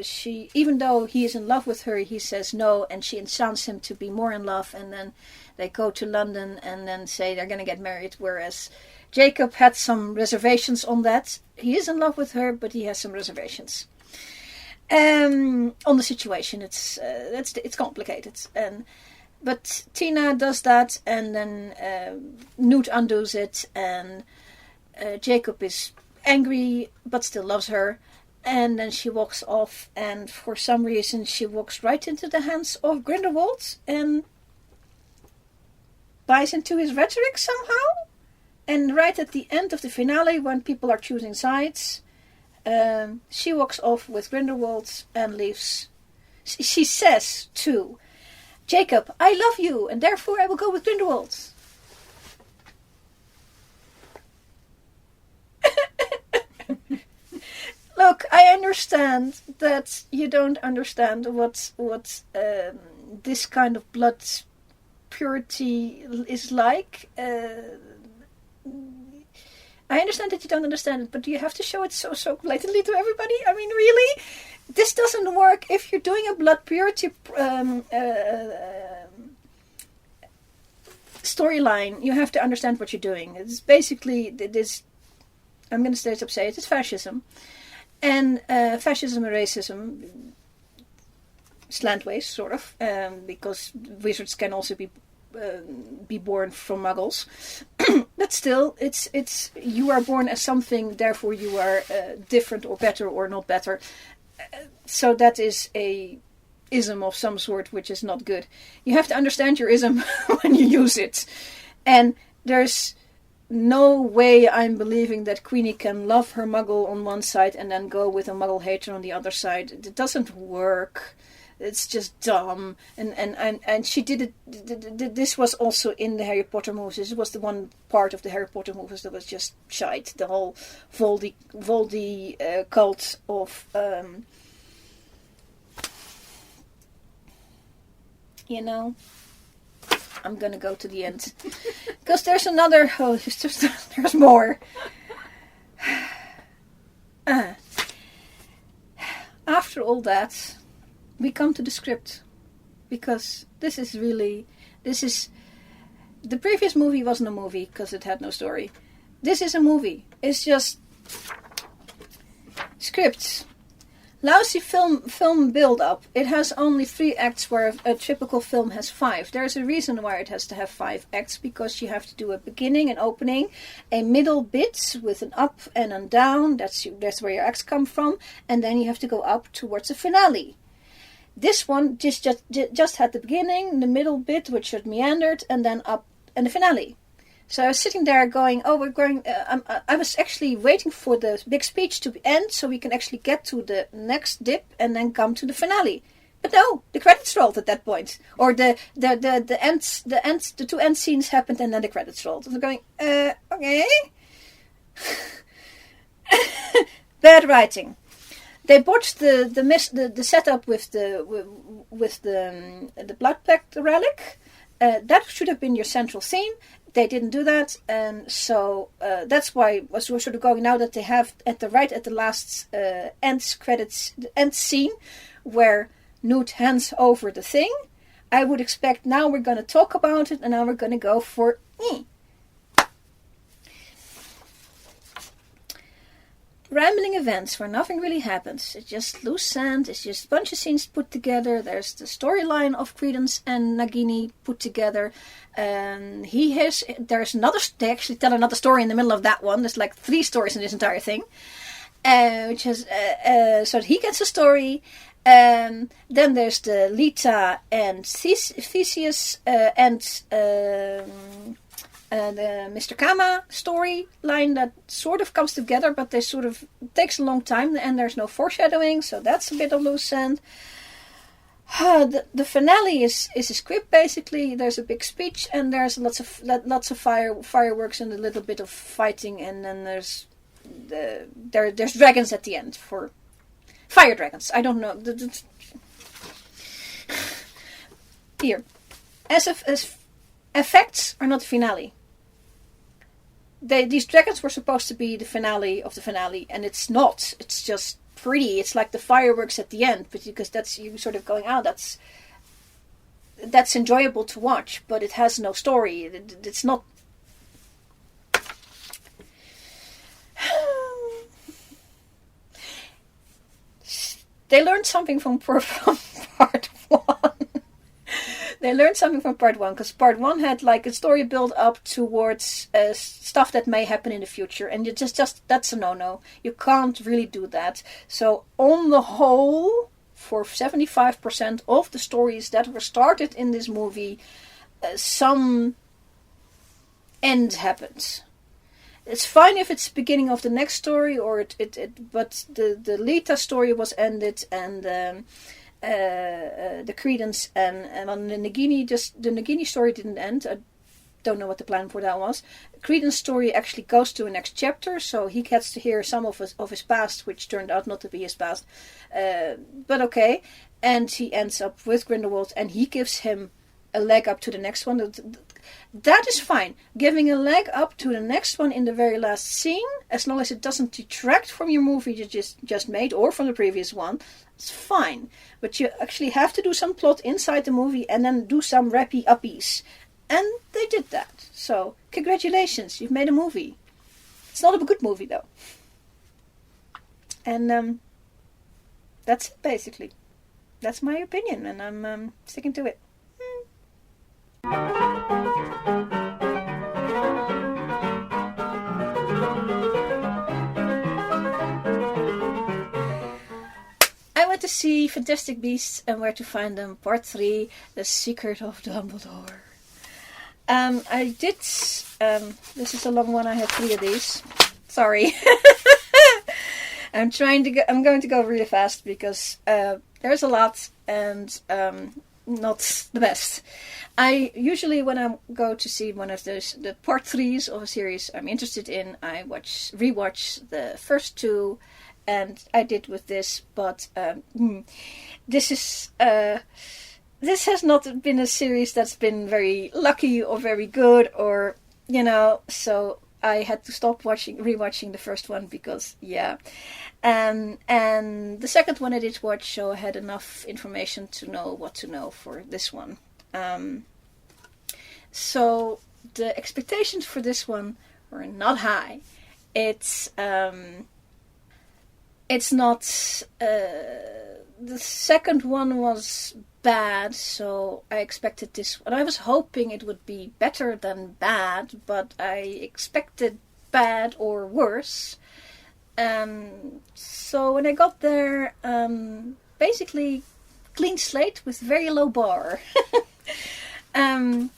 [SPEAKER 1] She, even though he is in love with her, he says no, and she enchants him to be more in love, and then they go to London and then say they're going to get married, whereas Jacob had some reservations on that. He is in love with her, but he has some reservations on the situation. It's complicated, but Tina does that, and then Newt undoes it, and Jacob is angry but still loves her, and then she walks off, and for some reason she walks right into the hands of Grindelwald and buys into his rhetoric somehow. And right at the end of the finale, when people are choosing sides, she walks off with Grindelwald and leaves. She says to Jacob, "I love you, and therefore I will go with Grindelwald." Look, I understand that you don't understand what this kind of blood purity is like. I understand that you don't understand it, but do you have to show it so blatantly to everybody? I mean, really? This doesn't work if you're doing a blood purity storyline. You have to understand what you're doing. It's basically this. I'm going to say it. It's fascism. And fascism and racism slantways, sort of, because wizards can also be born from muggles. But still, it's you are born as something, therefore you are different or better or not better. So that is a ism of some sort, which is not good. You have to understand your ism when you use it. And there's no way I'm believing that Queenie can love her muggle on one side and then go with a muggle hater on the other side. It doesn't work. It's just dumb. And she did it. This was also in the Harry Potter movies. This was the one part of the Harry Potter movies that was just shite. The whole Voldy cult of... I'm gonna go to the end. Because there's another... Oh, there's more. After all that, we come to the script. Because this is... The previous movie wasn't a movie, because it had no story. This is a movie. It's just... scripts. Lousy film build-up. It has only 3 acts where a typical film has 5. There's a reason why it has to have 5 acts, because you have to do a beginning, an opening, a middle bit with an up and a down. That's where your acts come from. And then you have to go up towards the finale. This one just had the beginning, the middle bit, which had meandered, and then up and the finale. So I was sitting there going, oh, we're going... I was actually waiting for the big speech to end so we can actually get to the next dip and then come to the finale. But no, the credits rolled at that point. Or the 2 end scenes happened and then the credits rolled. And I'm going, okay. Bad writing. They botched the setup with the blood pact relic. That should have been your central theme. They didn't do that, and so that's why we're sort of going now that they have at the last end scene where Newt hands over the thing. I would expect now we're going to talk about it, and now we're going to go for rambling events where nothing really happens. It's just loose sand. It's just a bunch of scenes put together. There's the storyline of Credence and Nagini put together. There's another. They actually tell another story in the middle of that one. There's like 3 stories in this entire thing, which is so he gets a story. Then there's the Lita and Theseus and the Mr. Kama storyline that sort of comes together, but they sort of takes a long time, and there's no foreshadowing, so that's a bit of loose sand. The finale is a script basically. There's a big speech, and there's lots of fireworks and a little bit of fighting, and then there's dragons at the end for fire dragons. I don't know. Here, as effects are not the finale. These dragons were supposed to be the finale of the finale, and it's not. It's just pretty. It's like the fireworks at the end, but because that's you sort of going, that's enjoyable to watch, but it has no story. It's not. They learned something from part 1. They learned something from part 1, because part 1 had like a story build up towards stuff that may happen in the future, and you just that's a no-no. You can't really do that. So on the whole, for 75% of the stories that were started in this movie, some end happens. It's fine if it's the beginning of the next story, or but the Lita story was ended, and the Credence and on the Nagini story didn't end. I don't know what the plan for that was. Credence story actually goes to a next chapter, so he gets to hear some of his past, which turned out not to be his past. But okay, and he ends up with Grindelwald, and he gives him a leg up to the next one. That is fine. Giving a leg up to the next one in the very last scene, as long as it doesn't detract from your movie you just made or from the previous one, it's fine. But you actually have to do some plot inside the movie and then do some rappy uppies. And they did that. So, congratulations, you've made a movie. It's not a good movie though. And that's it basically. that's my opinion, and I'm sticking to it. I went to see Fantastic Beasts and Where to Find Them, Part 3, The Secret of Dumbledore. I did... this is a long one, I have 3 of these. Sorry. I'm going to go really fast because there's a lot and not the best. I usually, when I go to see one of those, the part 3s of a series I'm interested in, I rewatch the first 2, and I did with this, but this has not been a series that's been very lucky or very good, or so I had to stop rewatching the first one because, yeah. And the second one I did watch, so I had enough information to know what to know for this one. So the expectations for this one were not high. It's not... the second one was bad, so I expected this one. I was hoping it would be better than bad, but I expected bad or worse. So when I got there, basically clean slate with very low bar. Then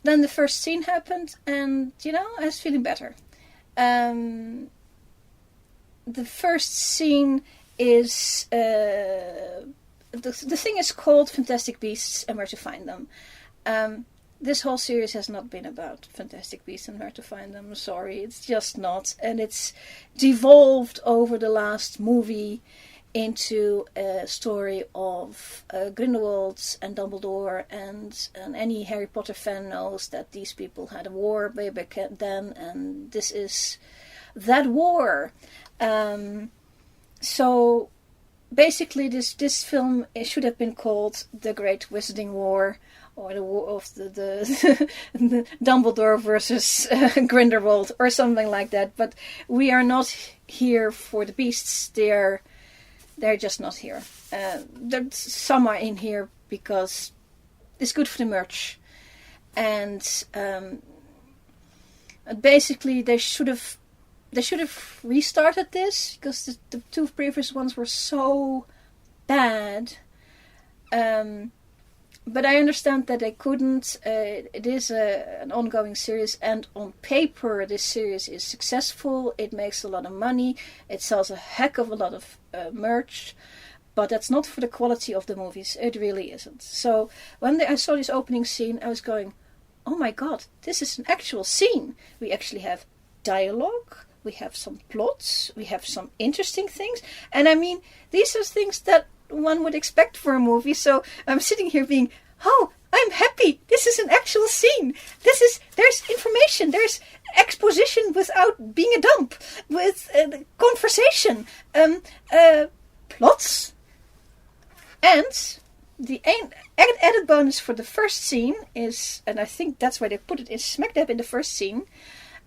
[SPEAKER 1] the first scene happened, and I was feeling better. The first scene is the thing is called Fantastic Beasts and Where to Find Them. This whole series has not been about Fantastic Beasts and Where to Find Them. I'm sorry, it's just not. And it's devolved over the last movie into a story of Grindelwald and Dumbledore, and any Harry Potter fan knows that these people had a war way back then, and this is that war. So basically this film, it should have been called The Great Wizarding War, or the War of the Dumbledore versus Grindelwald, or something like that. But we are not here for the beasts. They're just not here. Some are in here because it's good for the merch, and basically they should have restarted this because the 2 previous ones were so bad. But I understand that they couldn't. It is an ongoing series, and on paper this series is successful. It makes a lot of money. It sells a heck of a lot of merch. But that's not for the quality of the movies. It really isn't. So when I saw this opening scene, I was going, oh my god, this is an actual scene. We actually have dialogue. We have some plots. We have some interesting things. And I mean, these are things that one would expect for a movie. So I'm sitting here being, oh, I'm happy. This is an actual scene. There's information. There's exposition without being a dump. With conversation. Plots. And the added bonus for the first scene is, and I think that's why they put it, is smack dab in the first scene,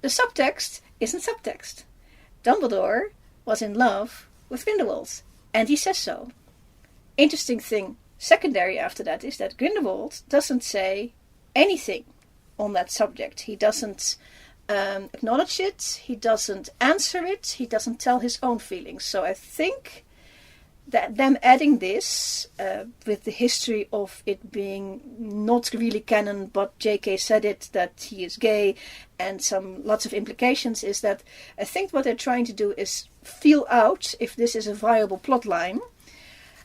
[SPEAKER 1] the subtext isn't subtext. Dumbledore was in love with Grindelwald, and he says so. Interesting thing, secondary after that, is that Grindelwald doesn't say anything on that subject. He doesn't acknowledge it, he doesn't answer it, he doesn't tell his own feelings. So I think that them adding this, with the history of it being not really canon, but J.K. said it, that he is gay, and lots of implications, is that I think what they're trying to do is feel out if this is a viable plot line.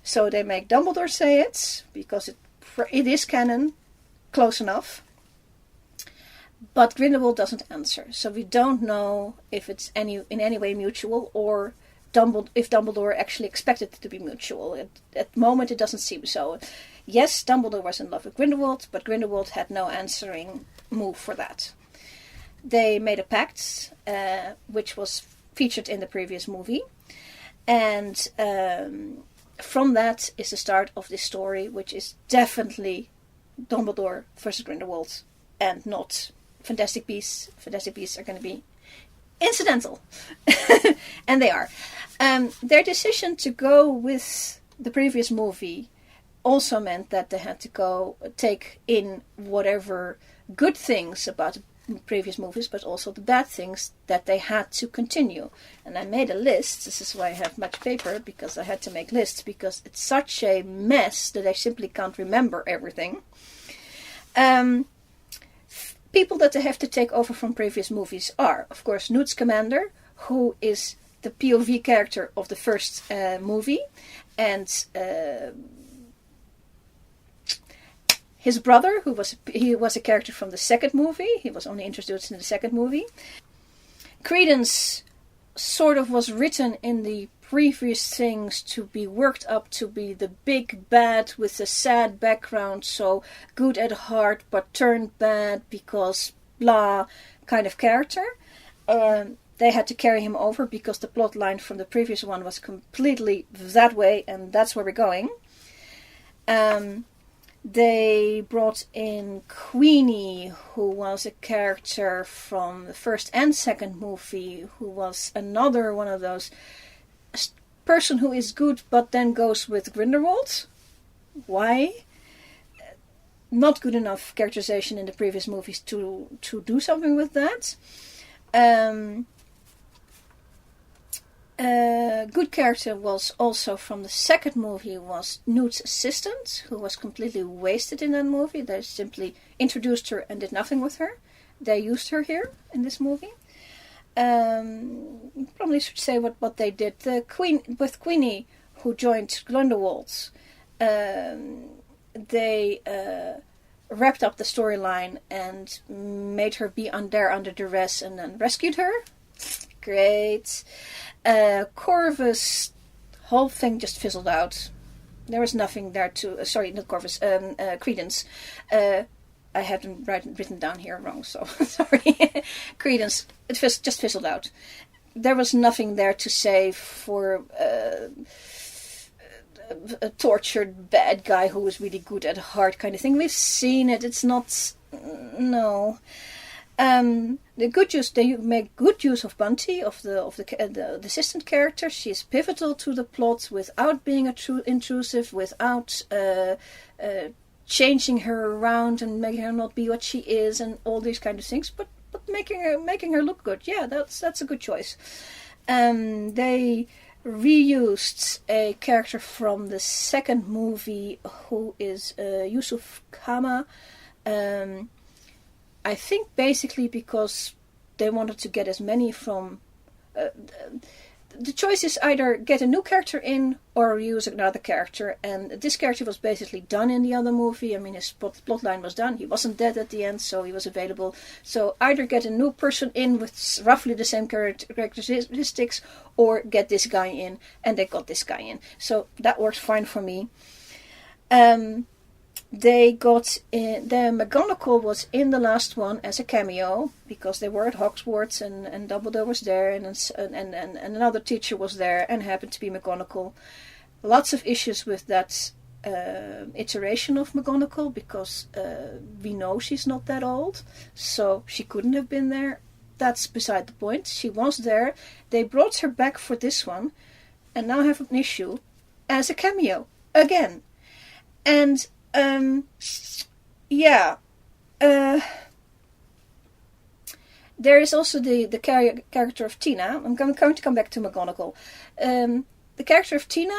[SPEAKER 1] So they make Dumbledore say it, because it is canon, close enough. But Grindelwald doesn't answer, so we don't know if it's in any way mutual, or if Dumbledore actually expected it to be mutual. At the moment it doesn't seem so. Yes, Dumbledore was in love with Grindelwald, but Grindelwald had no answering move for that. They made a pact, which was featured in the previous movie, and from that is the start of this story, which is definitely Dumbledore versus Grindelwald, and not Fantastic Beasts. Fantastic Beasts are going to be incidental. And they are. Their decision to go with the previous movie also meant that they had to go take in whatever good things about the previous movies, but also the bad things that they had to continue. And I made a list. This is why I have much paper, because I had to make lists, because it's such a mess that I simply can't remember everything. People that they have to take over from previous movies are, of course, Newt Scamander, who is the POV character of the first movie, and his brother, he was a character from the second movie. He was only introduced in the second movie. Credence sort of was written in the previous things to be worked up to be the big bad with the sad background, so good at heart but turned bad because blah kind of character. They had to carry him over because the plot line from the previous one was completely that way, and that's where we're going. They brought in Queenie, who was a character from the first and second movie, who was another one of those person who is good but then goes with Grindelwald. Why? Not good enough characterization in the previous movies to do something with that. Good character was also from the second movie was Newt's assistant, who was completely wasted in that movie. They simply introduced her and did nothing with her. They used her here in this movie. Probably should say what they did. With Queenie, who joined Grindelwald, they wrapped up the storyline and made her be under duress and then rescued her. Great. Corvus, whole thing just fizzled out. There was nothing there to... sorry, not Corvus. Credence. I had them written down here wrong, so sorry. Credence, it just fizzled out. There was nothing there to say for a tortured bad guy who was really good at heart kind of thing. We've seen it. It's not... no. The good use, they make good use of Bunty, of the assistant character. She is pivotal to the plot without being intrusive, without changing her around and making her not be what she is, and all these kind of things. But making her look good. Yeah, that's a good choice. They reused a character from the second movie who is Yusuf Kama. I think basically because they wanted to get as many from... the choice is either get a new character in or use another character. And this character was basically done in the other movie. I mean, his plot line was done. He wasn't dead at the end, so he was available. So either get a new person in with roughly the same characteristics or get this guy in. And they got this guy in. So that works fine for me. They got in, the McGonagall was in the last one as a cameo because they were at Hogwarts and Dumbledore was there and another teacher was there and happened to be McGonagall. Lots of issues with that iteration of McGonagall because we know she's not that old, so she couldn't have been there. That's beside the point. She was there. They brought her back for this one and now have an issue as a cameo again. And there is also the character of Tina. I'm going to come back to McGonagall. The character of Tina,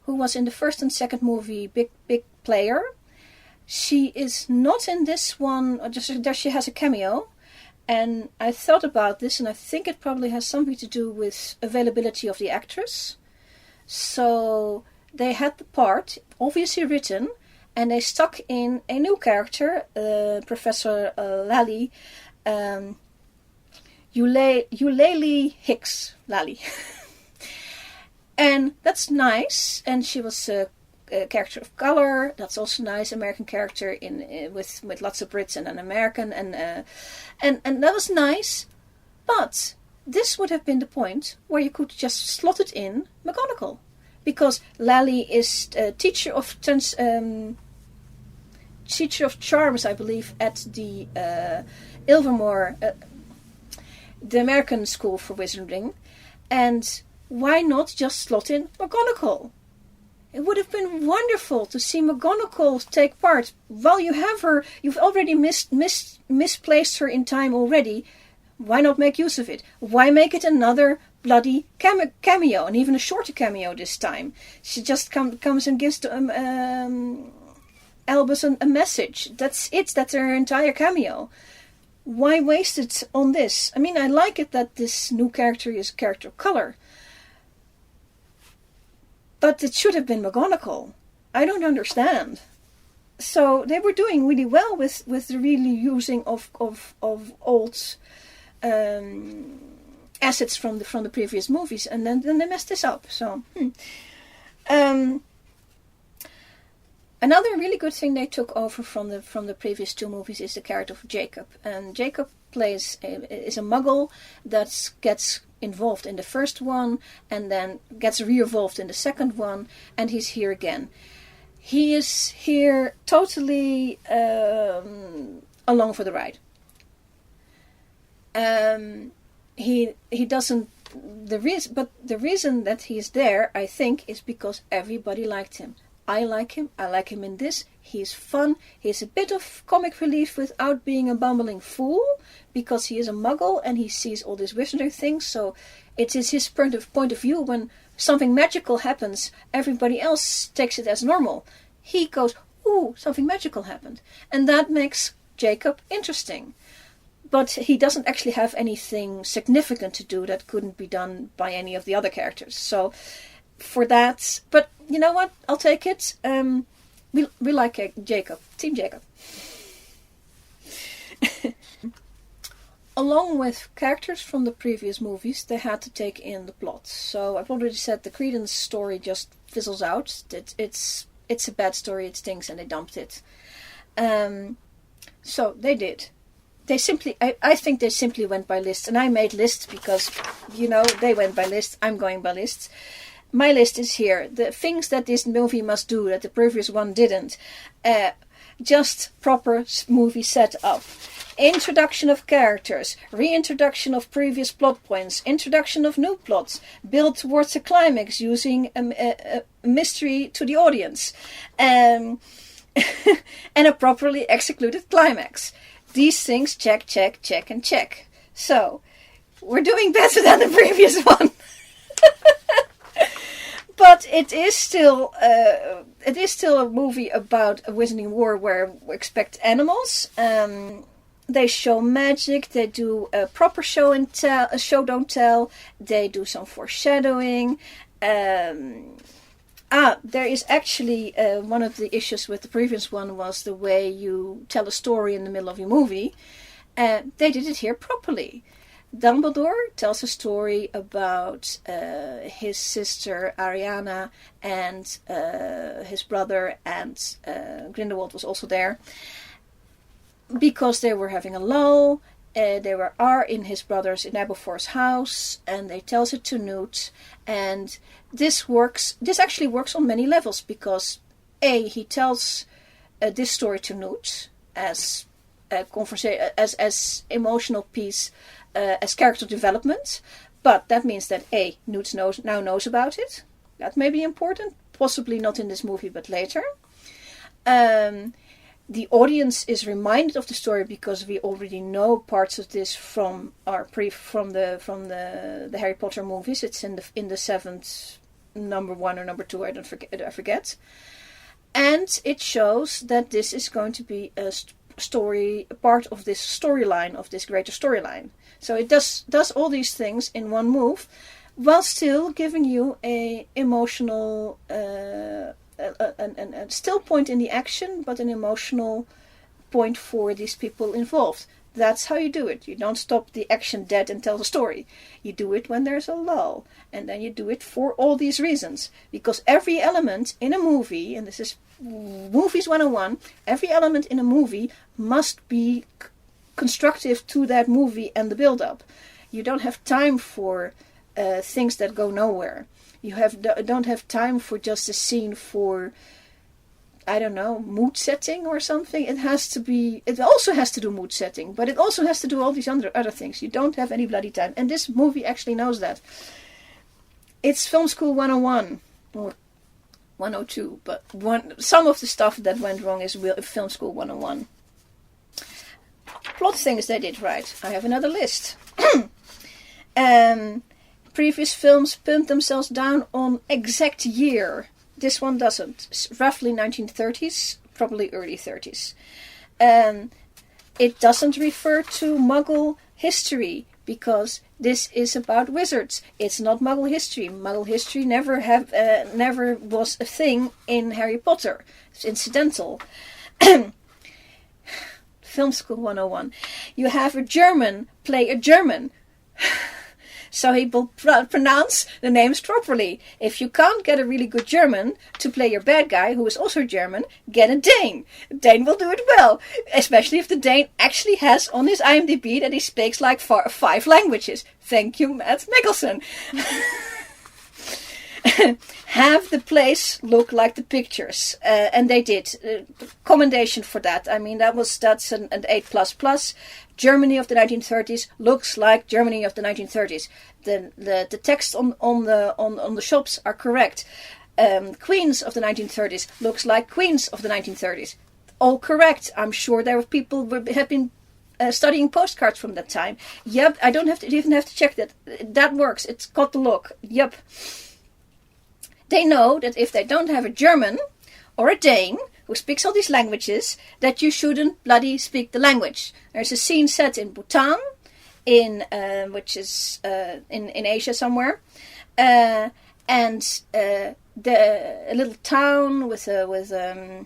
[SPEAKER 1] who was in the first and second movie, big player. She is not in this one. Just she has a cameo, and I thought about this, and I think it probably has something to do with availability of the actress. So they had the part obviously written. And they stuck in a new character, Professor Lally, Eulalie Hicks Lally. And that's nice. And she was a character of color. That's also nice. American character with lots of Brits and an American. And that was nice. But this would have been the point where you could just slot it in McGonagall. Because Lally is a teacher of charms, I believe, at the Ilvermore, the American School for Wizarding. And why not just slot in McGonagall? It would have been wonderful to see McGonagall take part. While you have her, you've already misplaced her in time already. Why not make use of it? Why make it another bloody cameo, and even a shorter cameo this time? She just comes and gives Albus a message. That's it. That's her entire cameo. Why waste it on this? I mean, I like it that this new character is a character of color. But it should have been McGonagall. I don't understand. So they were doing really well with the really using of old assets from the previous movies, and then they messed this up. So another really good thing they took over from the previous two movies is the character of Jacob. And Jacob is a Muggle that gets involved in the first one and then gets re-involved in the second one, and he's here again. He is here totally along for the ride. He doesn't. The reason that he's there, I think, is because everybody liked him. I like him. I like him in this. He's fun. He's a bit of comic relief without being a bumbling fool, because he is a Muggle and he sees all these wizardry things. So it is his point of view. When something magical happens, everybody else takes it as normal. He goes, "Ooh, something magical happened," and that makes Jacob interesting. But he doesn't actually have anything significant to do that couldn't be done by any of the other characters. So for that, but you know what? I'll take it. We like Jacob. Team Jacob. Along with characters from the previous movies, they had to take in the plot. So I've already said the Credence story just fizzles out. It's a bad story, it stinks, and they dumped it. So they did. They simply, I think they simply went by lists. And I made lists because, they went by lists. I'm going by lists. My list is here. The things that this movie must do that the previous one didn't. Just proper movie setup. Introduction of characters. Reintroduction of previous plot points. Introduction of new plots. Build towards a climax using a mystery to the audience. And a properly executed climax. These things check, check, check, and check. So, we're doing better than the previous one. But it is still a movie about a wizarding war where we expect animals. They show magic. They do a proper show and tell, a show don't tell. They do some foreshadowing. There is actually one of the issues with the previous one was the way you tell a story in the middle of your movie. They did it here properly. Dumbledore tells a story about his sister Ariana and his brother, and Grindelwald was also there. Because they were having a lull, they are in his brother's in Aberforth's house, and they tells it to Newt. And this actually works on many levels, because he tells this story to Newt as a as emotional piece, as character development. But that means that Newt now knows about it. That may be important, possibly not in this movie, but later. The audience is reminded of the story because we already know parts of this from the Harry Potter movies. It's in the seventh number 1 or number 2. I forget. And it shows that this is going to be a part of this storyline, of this greater storyline. So it does all these things in one move, while still giving you a emotional. A still point in the action, but an emotional point for these people involved. That's how you do it. You don't stop the action dead and tell the story. You do it when there's a lull. And then you do it for all these reasons. Because every element in a movie, and this is Movies 101, every element in a movie must be constructive to that movie and the build-up. You don't have time for things that go nowhere. You don't have time for just a scene for, I don't know, mood setting or something. It also has to do mood setting, but it also has to do all these other things. You don't have any bloody time. And this movie actually knows that. It's Film School 101, or 102, but some of the stuff that went wrong is Film School 101. Plot things they did right. I have another list. Previous films pinned themselves down on exact year. This one doesn't. It's roughly 1930s, probably early 30s. It doesn't refer to Muggle history because this is about wizards. It's not Muggle history. Muggle history never was a thing in Harry Potter. It's incidental. Film School 101. You have a German play a German. So he will pronounce the names properly. If you can't get a really good German to play your bad guy, who is also German, get a Dane. A Dane will do it well. Especially if the Dane actually has on his IMDb that he speaks like 5 languages. Thank you, Matt Nicholson. Have the place look like the pictures. And they did. Commendation for that. I mean, that's an 8++. Germany of the 1930s looks like Germany of the 1930s. The text on the shops are correct. Queens of the 1930s looks like Queens of the 1930s. All correct. I'm sure there were people who have been studying postcards from that time. Yep, I don't even have to check that. That works. It's got the look. Yep. They know that if they don't have a German or a Dane who speaks all these languages, that you shouldn't bloody speak the language. There's a scene set in Bhutan, which is in Asia somewhere, and a little town with a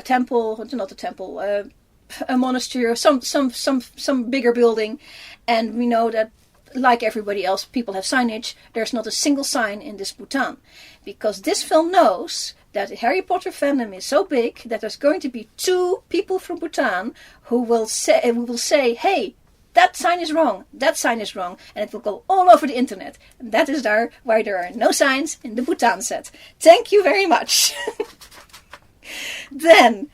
[SPEAKER 1] temple, not a temple, a monastery or some bigger building, and we know that, like everybody else, people have signage. There's not a single sign in this Bhutan. Because this film knows that Harry Potter fandom is so big that there's going to be 2 people from Bhutan who will say, hey, that sign is wrong, that sign is wrong. And it will go all over the internet. And that is why there are no signs in the Bhutan set. Thank you very much. Then,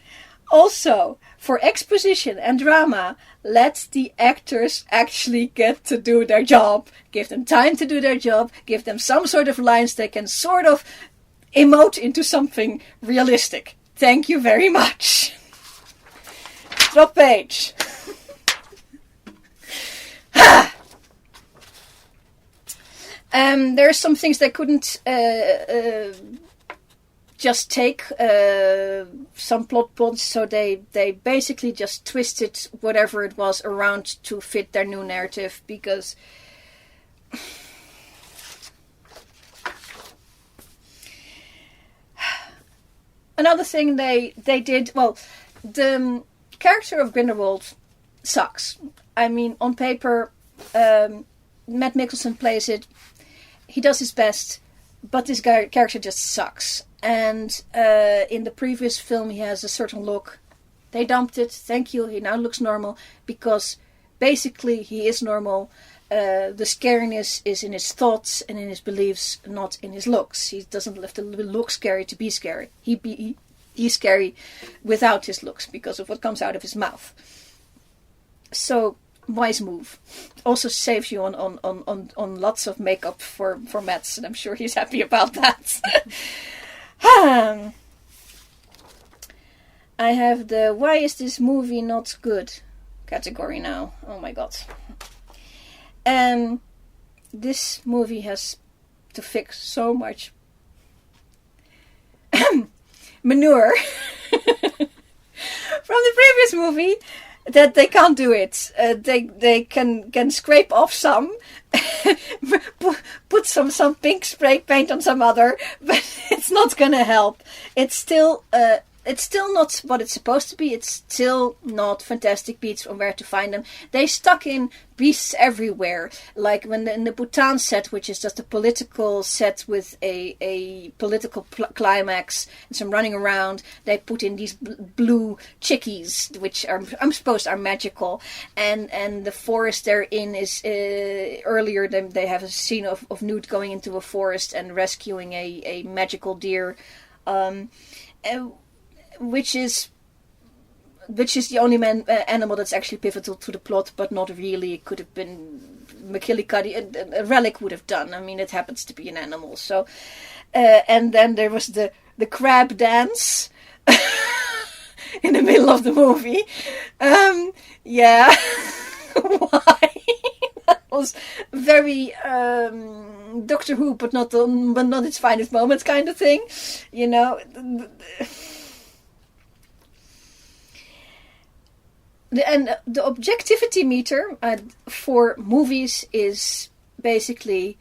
[SPEAKER 1] also, for exposition and drama, let the actors actually get to do their job. Give them time to do their job. Give them some sort of lines they can sort of emote into something realistic. Thank you very much. Drop page. There are some things they couldn't just take some plot points, so they basically just twisted whatever it was around to fit their new narrative, because another thing they did, well, the character of Grindelwald sucks. I mean, on paper, Matt Nicholson plays it, he does his best, but this character just sucks. And in the previous film, he has a certain look. They dumped it. Thank you. He now looks normal because basically he is normal. The scariness is in his thoughts and in his beliefs, not in his looks. He doesn't have to look scary to be scary. He's scary without his looks because of what comes out of his mouth. So, wise move. Also saves you on lots of makeup for Matt, and I'm sure he's happy about that. I have the why is this movie not good category now. Oh my god. This movie has to fix so much manure from the previous movie that they can't do it. They can scrape off some, put some pink spray paint on some other, but it's not gonna help. It's still not what it's supposed to be. It's still not Fantastic Beasts on Where to Find Them. They stuck in beasts everywhere. Like when in the Bhutan set, which is just a political set with a political climax and some running around, they put in these blue chickies, which I'm supposed are magical. And the forest they're in is earlier they have a scene of Newt going into a forest and rescuing a magical deer. Which is the only animal that's actually pivotal to the plot, but not really. It could have been McKillicuddy, a relic would have done. I mean, it happens to be an animal. So, and then there was the crab dance in the middle of the movie. Yeah, why? That was very Doctor Who, but not its finest moments kind of thing, you know. And the objectivity meter for movies is basically,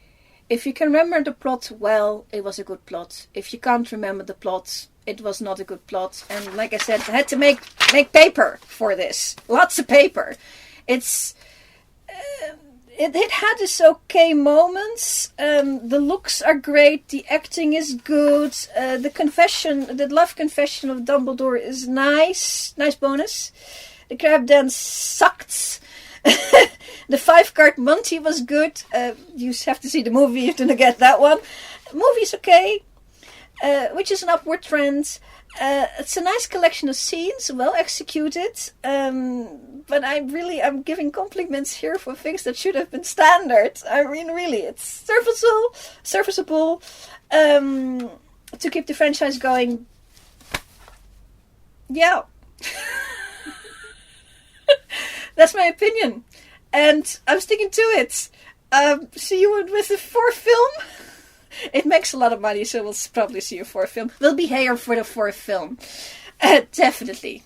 [SPEAKER 1] if you can remember the plot well, it was a good plot. If you can't remember the plot, it was not a good plot. And like I said, I had to make paper for this. Lots of paper. It had its okay moments. The looks are great. The acting is good. The love confession of Dumbledore is nice. Nice bonus. The crab dance sucked. The 5-card Monty was good. You have to see the movie to get that one. The movie's okay, which is an upward trend. It's a nice collection of scenes, well executed. But I'm giving compliments here for things that should have been standard. I mean, really, it's serviceable to keep the franchise going. Yeah. That's my opinion, and I'm sticking to it. See you with the 4th film. It makes a lot of money, so we'll probably see a 4th film. We'll be here for the 4th film, definitely.